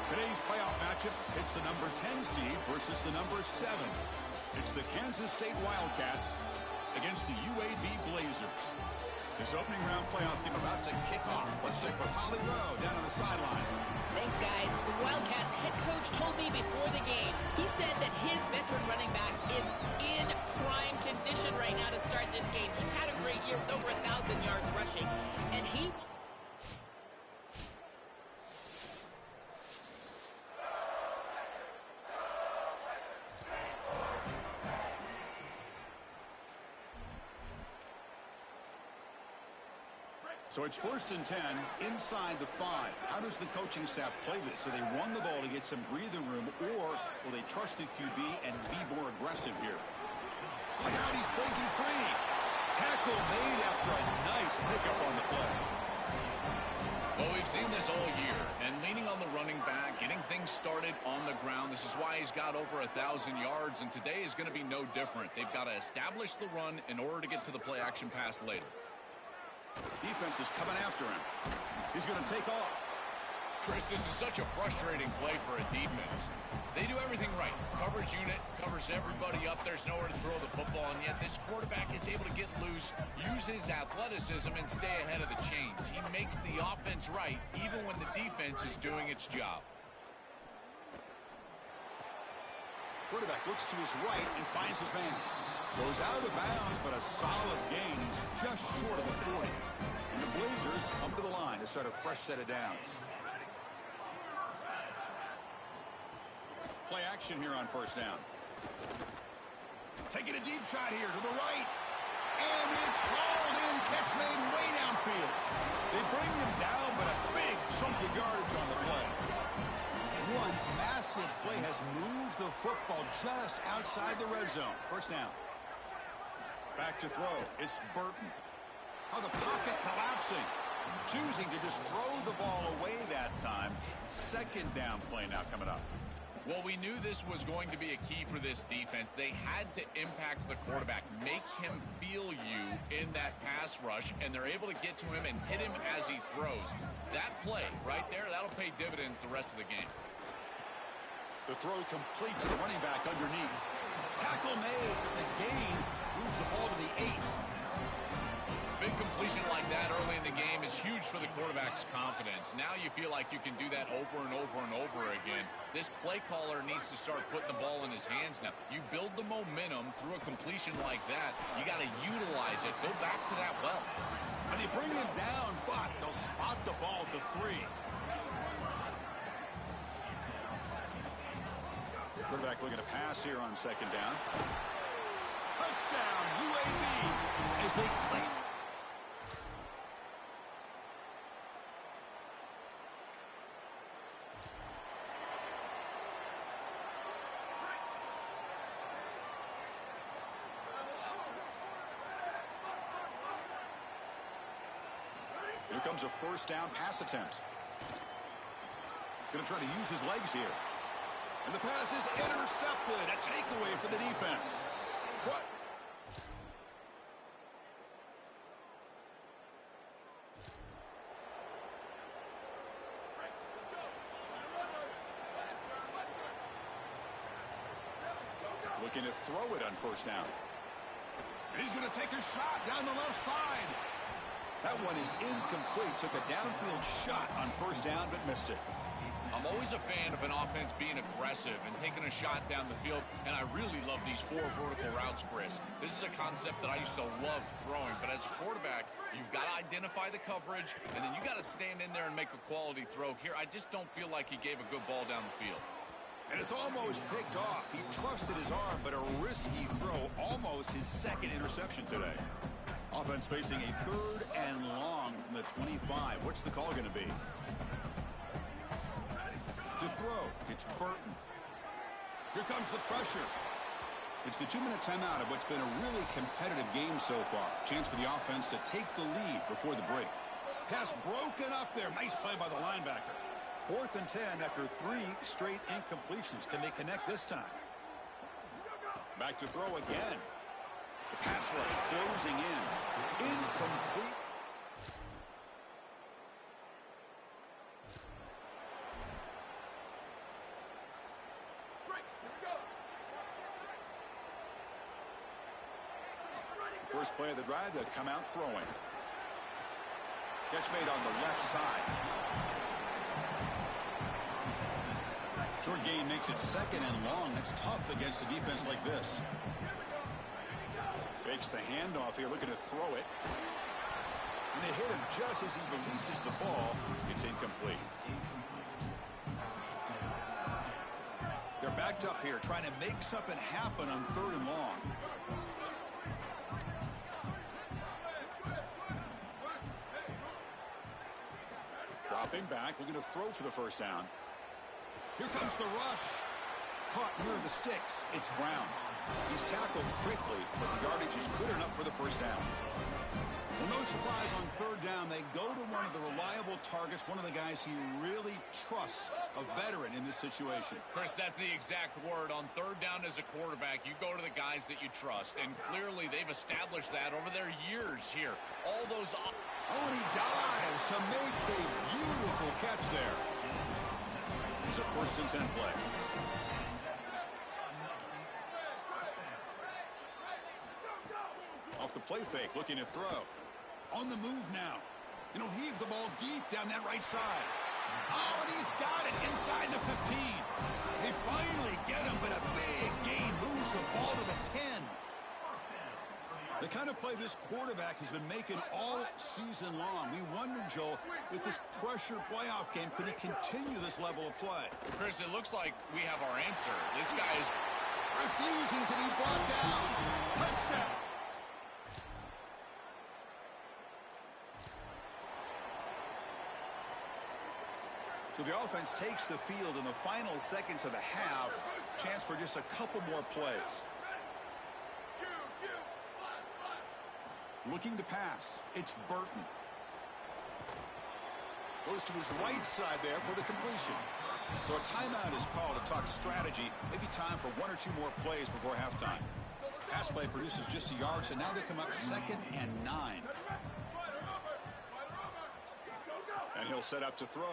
Today's playoff matchup hits the number 10 seed versus the number 7. It's the Kansas State Wildcats against the UAB Blazers. This opening round playoff game about to kick off. Let's check with Holly Rowe down on the sidelines.
Thanks, guys. The Wildcats head coach told me before the game, he said that his veteran running back is in prime condition right now to start this game. He's had a great year with over 1,000 yards rushing, and he...
So it's 1st and 10 inside the 5. How does the coaching staff play this? So they run the ball to get some breathing room, or will they trust the QB and be more aggressive here? Look out, he's breaking free. Tackle made after a nice pickup on the play.
Well, we've seen this all year, and leaning on the running back, getting things started on the ground. This is why he's got over 1,000 yards, and today is going to be no different. They've got to establish the run in order to get to the play-action pass later.
Defense is coming after him. He's going to take off.
Chris, this is such a frustrating play for a defense. They do everything right. Coverage unit covers everybody up. There's nowhere to throw the football, and yet this quarterback is able to get loose, use his athleticism, and stay ahead of the chains. He makes the offense right, even when the defense is doing its job.
Quarterback looks to his right and finds his man. Goes out of bounds, but a solid gain. He's just short of the 40. And the Blazers come to the line to start a fresh set of downs. Play action here on 1st down. Taking a deep shot here to the right. And it's hauled in. Catch made way downfield. They bring him down, but a big chunk of yardage on the play. One massive play has moved the football just outside the red zone. 1st down. Back to throw. It's Burton. Oh, the pocket collapsing. Choosing to just throw the ball away that time. 2nd down play now coming up.
Well, we knew this was going to be a key for this defense. They had to impact the quarterback, make him feel you in that pass rush, and they're able to get to him and hit him as he throws. That play right there, that'll pay dividends the rest of the game.
The throw complete to the running back underneath. Tackle made, but the gain moves the ball to the 8.
Big completion like that early in the game is huge for the quarterback's confidence. Now you feel like you can do that over and over and over again. This play caller needs to start putting the ball in his hands now. You build the momentum through a completion like that. You got to utilize it. Go back to that well.
And they bring him down, but they'll spot the ball at the 3. Quarterback looking to pass here on 2nd down. Touchdown, UAB, as they claim. Here comes a 1st down pass attempt. Going to try to use his legs here. And the pass is intercepted. A takeaway for the defense. What? Looking to throw it on 1st down. And he's going to take a shot down the left side. That one is incomplete. Took a downfield shot on 1st down, but missed it.
I'm always a fan of an offense being aggressive and taking a shot down the field, and I really love these 4 vertical routes, Chris. This is a concept that I used to love throwing, but as a quarterback, you've got to identify the coverage, and then you got to stand in there and make a quality throw. Here, I just don't feel like he gave a good ball down the field.
And it's almost picked off. He trusted his arm, but a risky throw, almost his 2nd interception today. Offense facing a 3rd and long from the 25. What's the call going to be? To throw, it's Burton. Here comes the pressure. It's the 2-minute timeout of what's been a really competitive game so far. Chance for the offense to take the lead before the break. Pass broken up there. Nice play by the linebacker. 4th and 10 after 3 straight incompletions. Can they connect this time? Back to throw again. The pass rush closing in. Incomplete. first play of the drive, they'll come out throwing. Catch made on the left side. Short gain makes it 2nd and long. That's tough against a defense like this. Fakes the handoff here, looking to throw it. And they hit him just as he releases the ball. It's incomplete. They're backed up here, trying to make something happen on 3rd and long. Dropping back, looking to throw for the first down. Here comes the rush. Caught near the sticks. It's Brown. He's tackled quickly, but the yardage is good enough for the first down. Well, no surprise on 3rd down. They go to one of the reliable targets, one of the guys he really trusts, a veteran in this situation.
Chris, that's the exact word. On 3rd down as a quarterback, you go to the guys that you trust, and clearly they've established that over their years here. All those...
Oh, and he dives to make a beautiful catch there. It's a 1st and 10 play. Off the play fake, looking to throw. On the move now. And he'll heave the ball deep down that right side. Oh, and he's got it inside the 15. They finally get him, but a big gain moves the ball to the 10. The kind of play this quarterback has been making all season long. We wonder, Joel, if this pressure playoff game, could he continue this level of play?
Chris, it looks like we have our answer. This guy is
refusing to be brought down. Touchdown. So the offense takes the field in the final seconds of the half. Chance for just a couple more plays. Looking to pass. It's Burton. Goes to his right side there for the completion. So a timeout is called to talk strategy. Maybe time for 1 or 2 more plays before halftime. Pass play produces just a yard, so now they come up 2nd and 9. And he'll set up to throw.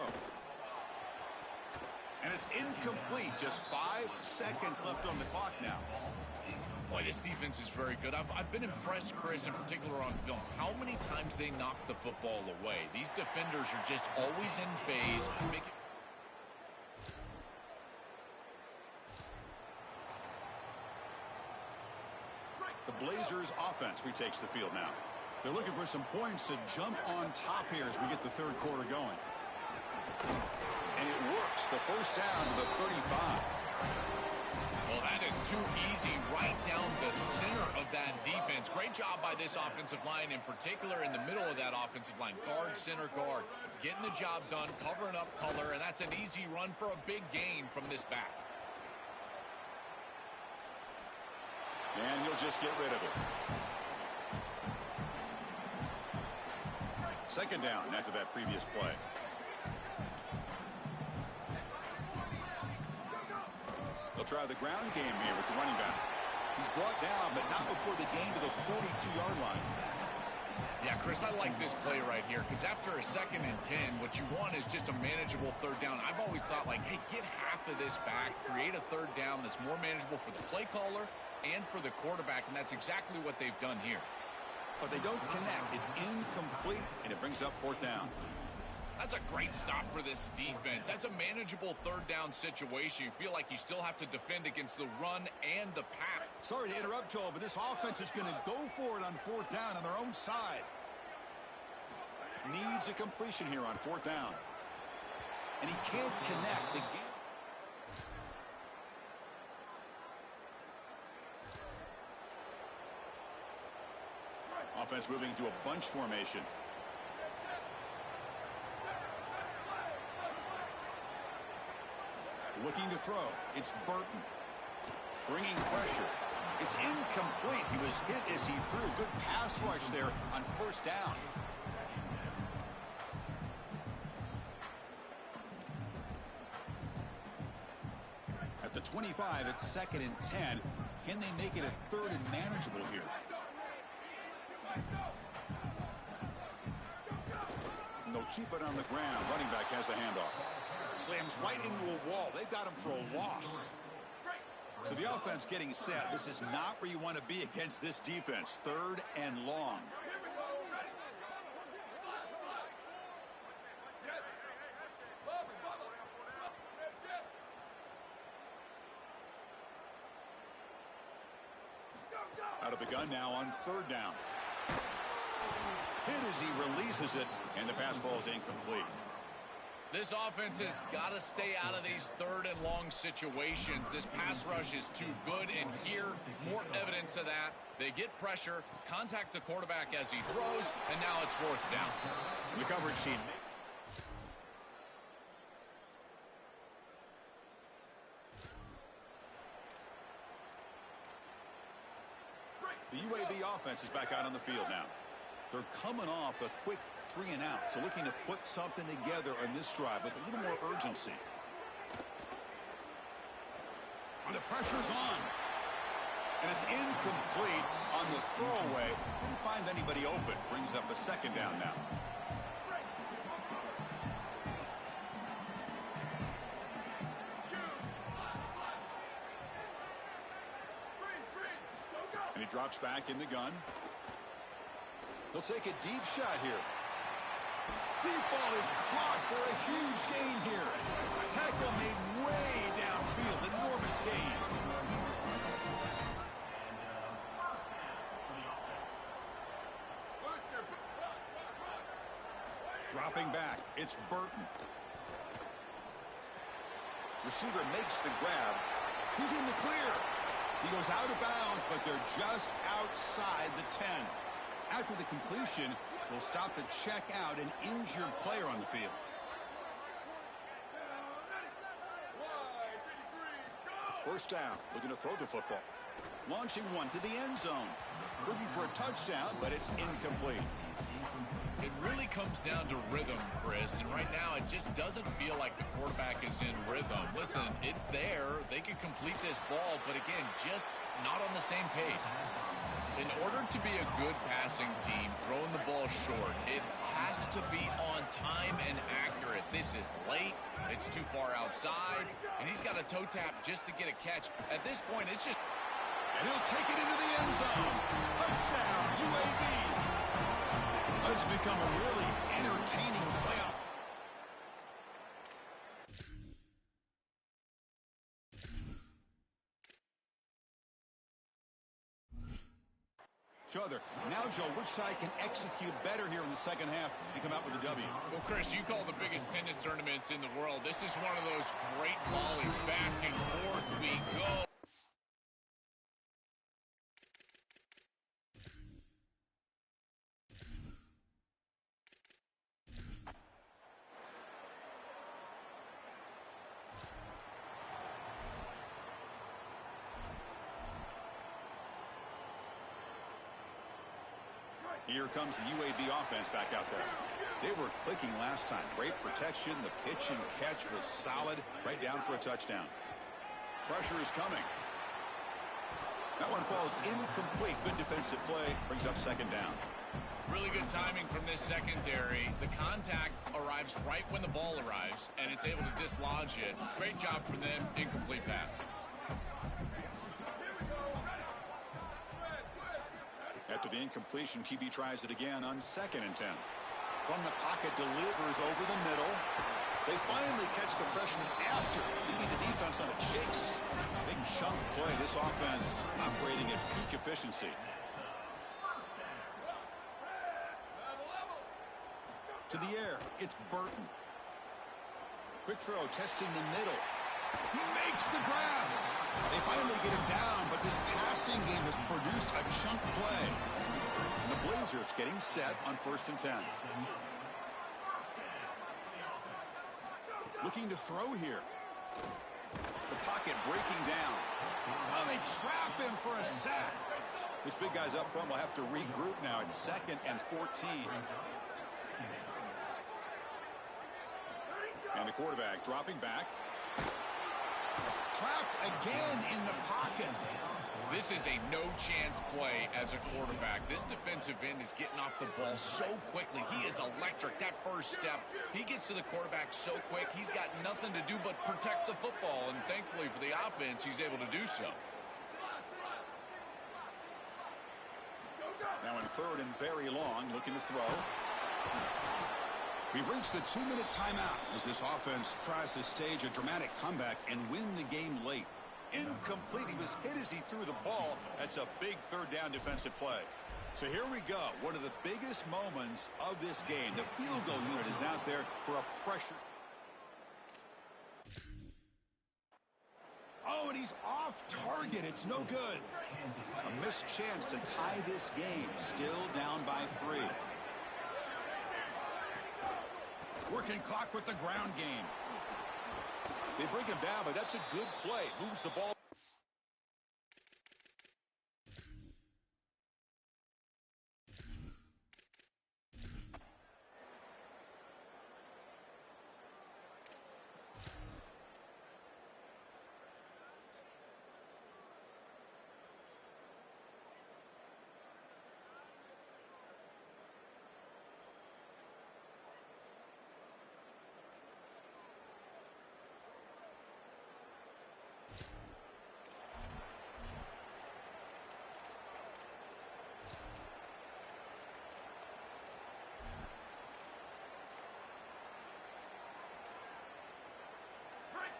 And it's incomplete. Just 5 seconds left on the clock now.
Boy, this defense is very good. I've been impressed, Chris, in particular on film, how many times they knock the football away. These defenders are just always in phase.
The Blazers offense retakes the field now. They're looking for some points to jump on top here as we get the 3rd quarter going. And it works. The first down to the 35.
Well, that is too easy right down the center of that defense. Great job by this offensive line, in particular in the middle of that offensive line. Guard, center guard, getting the job done, covering up color, and that's an easy run for a big gain from this back.
And he'll just get rid of it. 2nd down after that previous play. They'll try the ground game here with the running back. He's brought down, but not before the gain to the 42-yard line.
Yeah, Chris, I like this play right here because after a 2nd and 10, what you want is just a manageable 3rd down. I've always thought, like, hey, get half of this back, create a 3rd down that's more manageable for the play caller and for the quarterback, and that's exactly what they've done here.
But they don't connect. It's incomplete, and it brings up 4th down.
That's a great stop for this defense. That's a manageable 3rd down situation. You feel like you still have to defend against the run and the pass.
Sorry to interrupt, Joel, but this offense is going to go for it on 4th down on their own side. Needs a completion here on 4th down. And he can't connect. The game. Offense moving to a bunch formation. Looking to throw. It's Burton. Bringing pressure. It's incomplete. He was hit as he threw. Good pass rush there on 1st down. At the 25, it's 2nd and 10. Can they make it a 3rd and manageable here? And they'll keep it on the ground. Running back has the handoff. Slams right into a wall. They've got him for a loss. So the offense getting set. This is not where you want to be against this defense. 3rd and long.
Here we go. Ready. Slide, slide. Jet. Bubba, Bubba. Slide. Jet. Go, go.
Out of the gun now on 3rd down. Hit as he releases it, and the pass falls incomplete.
This offense has got to stay out of these 3rd and long situations. This pass rush is too good, and here, more evidence of that. They get pressure, contact the quarterback as he throws, and now it's 4th down.
The coverage sheet. The UAB offense is back out on the field now. They're coming off a quick 3 and out, so looking to put something together on this drive with a little more urgency. And the pressure's on. And it's incomplete on the throwaway. Didn't find anybody open. Brings up a 2nd down now. And he drops back in the gun. He'll take a deep shot here. Deep ball is caught for a huge gain here. Tackle made way downfield. Enormous gain. Dropping back. It's Burton. Receiver makes the grab. He's in the clear. He goes out of bounds, but they're just outside the 10. After the completion, we'll stop to check out an injured player on the field. First down, looking to throw the football. Launching one to the end zone. Looking for a touchdown, but it's incomplete.
It really comes down to rhythm, Chris, and right now it just doesn't feel like the quarterback is in rhythm. Listen, it's there. They could complete this ball, but again, just not on the same page. In order to be a good passing team, throwing the ball short, it has to be on time and accurate. This is late. It's too far outside, and he's got a toe tap just to get a catch. At this point, it's just...
And he'll take it into the end zone. Touchdown, UAB. This has become a really entertaining playoff. Other. Now, Joe, which side can execute better here in the second half and come out with a W?
Well, Chris, you call the biggest tennis tournaments in the world. This is one of those great volleys. Back and forth we go.
Here comes the UAB offense back out there. They were clicking last time. Great protection. The pitch and catch was solid. Right down for a touchdown. Pressure is coming. That one falls incomplete. Good defensive play. Brings up 2nd down.
Really good timing from this secondary. The contact arrives right when the ball arrives, and it's able to dislodge it. Great job from them. Incomplete pass.
After the incompletion, QB tries it again on 2nd and 10. From the pocket, delivers over the middle. They finally catch the freshman after leading the defense on a chase. Big chunk play. This offense operating at peak efficiency. To the air, it's Burton. Quick throw, testing the middle. He makes the grab. They finally get him down, but this passing game has produced a chunk play. And the Blazers getting set on 1st and 10. Looking to throw here. The pocket breaking down. Oh, they trap him for a sack. This big guy's up front will have to regroup now. It's 2nd and 14. And the quarterback dropping back. Trapped again in the pocket.
This is a no-chance play as a quarterback. This defensive end is getting off the ball so quickly. He is electric. That first step, he gets to the quarterback so quick, he's got nothing to do but protect the football. And thankfully for the offense, he's able to do so.
Now in third and very long, looking to throw. We've reached the 2-minute timeout as this offense tries to stage a dramatic comeback and win the game late. Incomplete. He was hit as he threw the ball. That's a big third down defensive play. So here we go. One of the biggest moments of this game. The field goal unit is out there for a pressure. Oh, and he's off target. It's no good. A missed chance to tie this game. Still down by 3. Working clock with the ground game. They bring him down, but that's a good play. Moves the ball.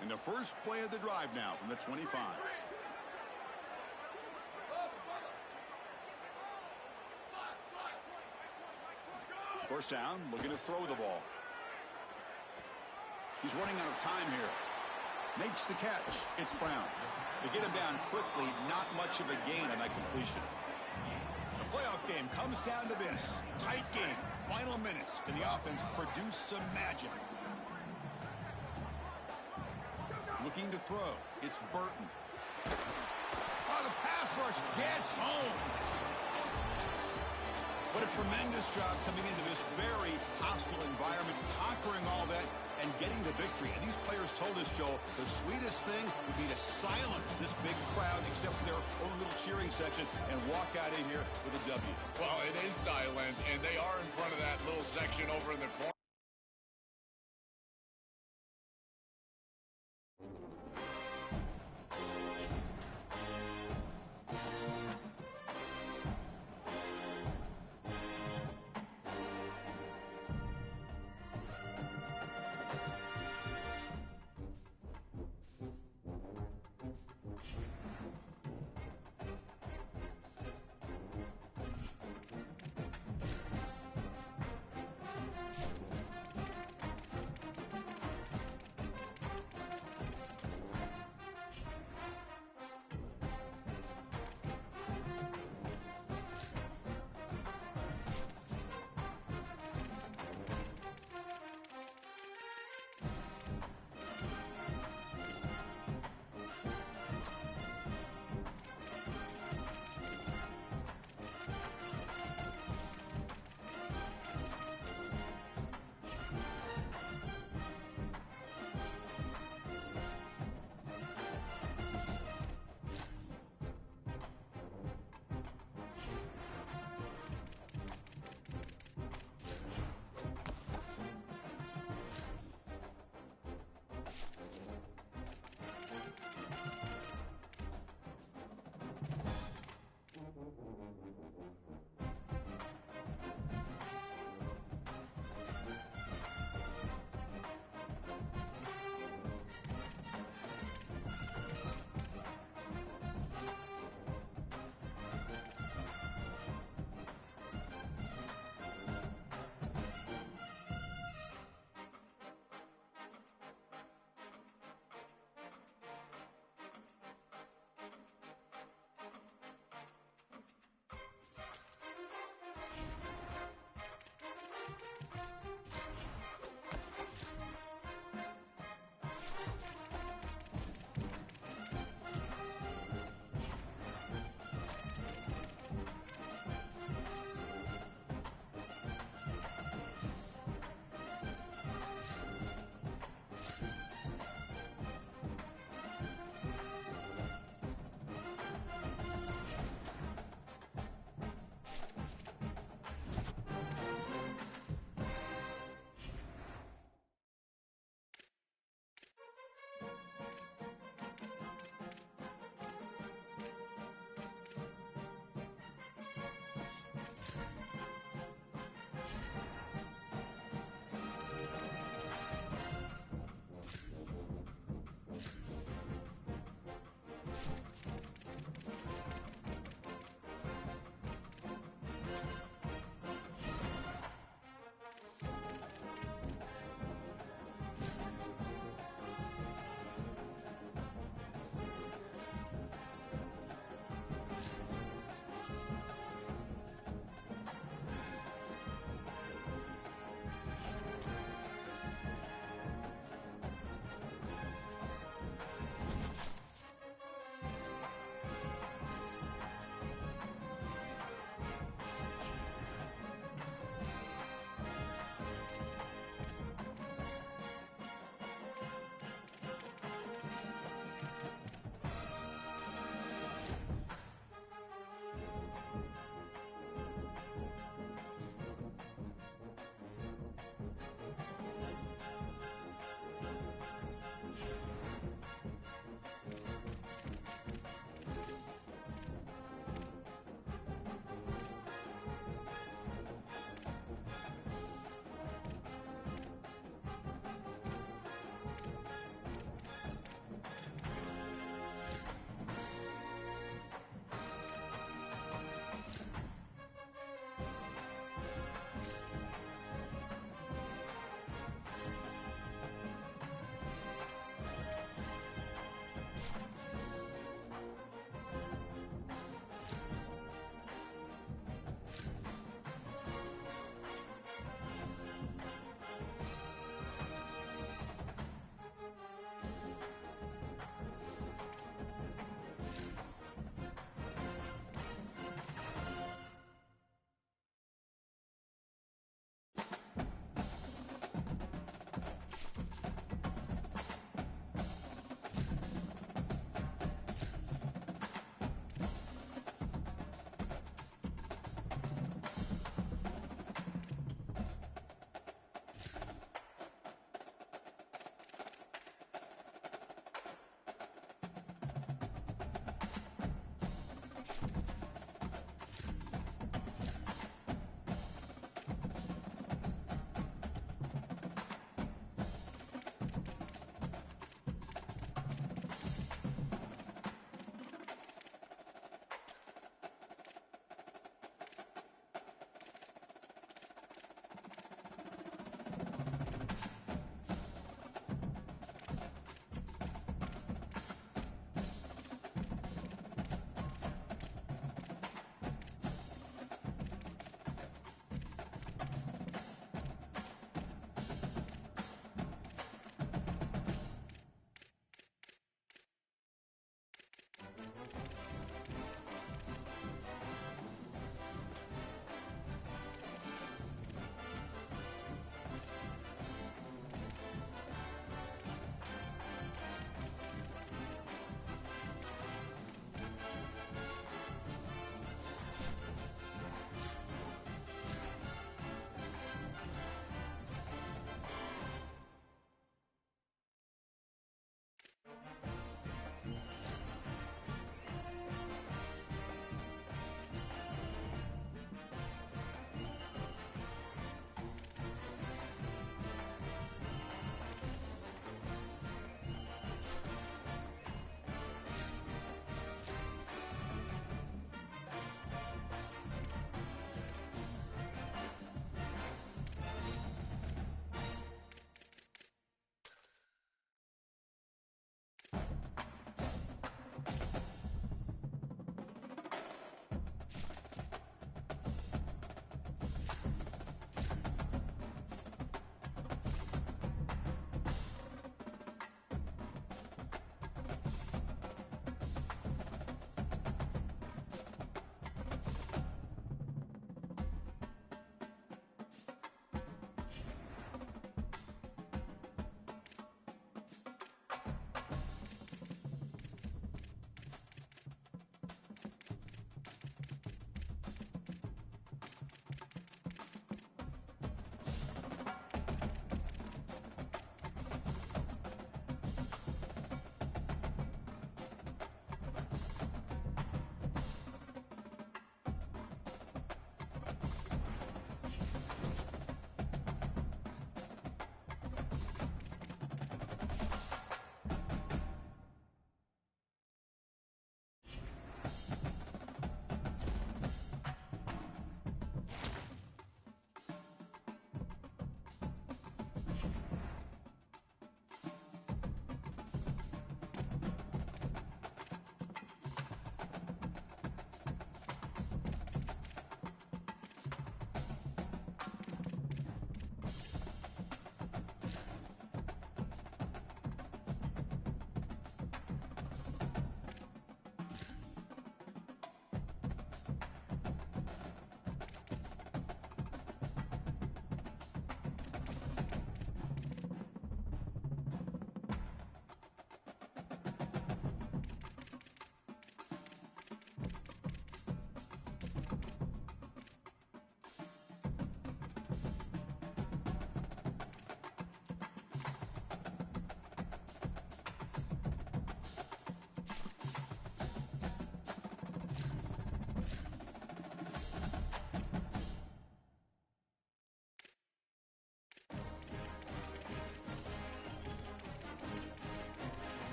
In the first play of the drive now from the 25. First down, looking to throw the ball. He's running out of time here. Makes the catch. It's Brown. They get him down quickly. Not much of a gain on that completion. The playoff game comes down to this. Tight game. Final minutes. Can the offense produce some magic? Looking to throw. It's Burton. Oh, the pass rush gets home. What a tremendous job coming into this very hostile environment, conquering all that and getting the victory. And these players told us, Joel, the sweetest thing would be to silence this big crowd except for their own little cheering section and walk out of here with a W.
Well, it is silent, and they are in front of that little section over in the corner.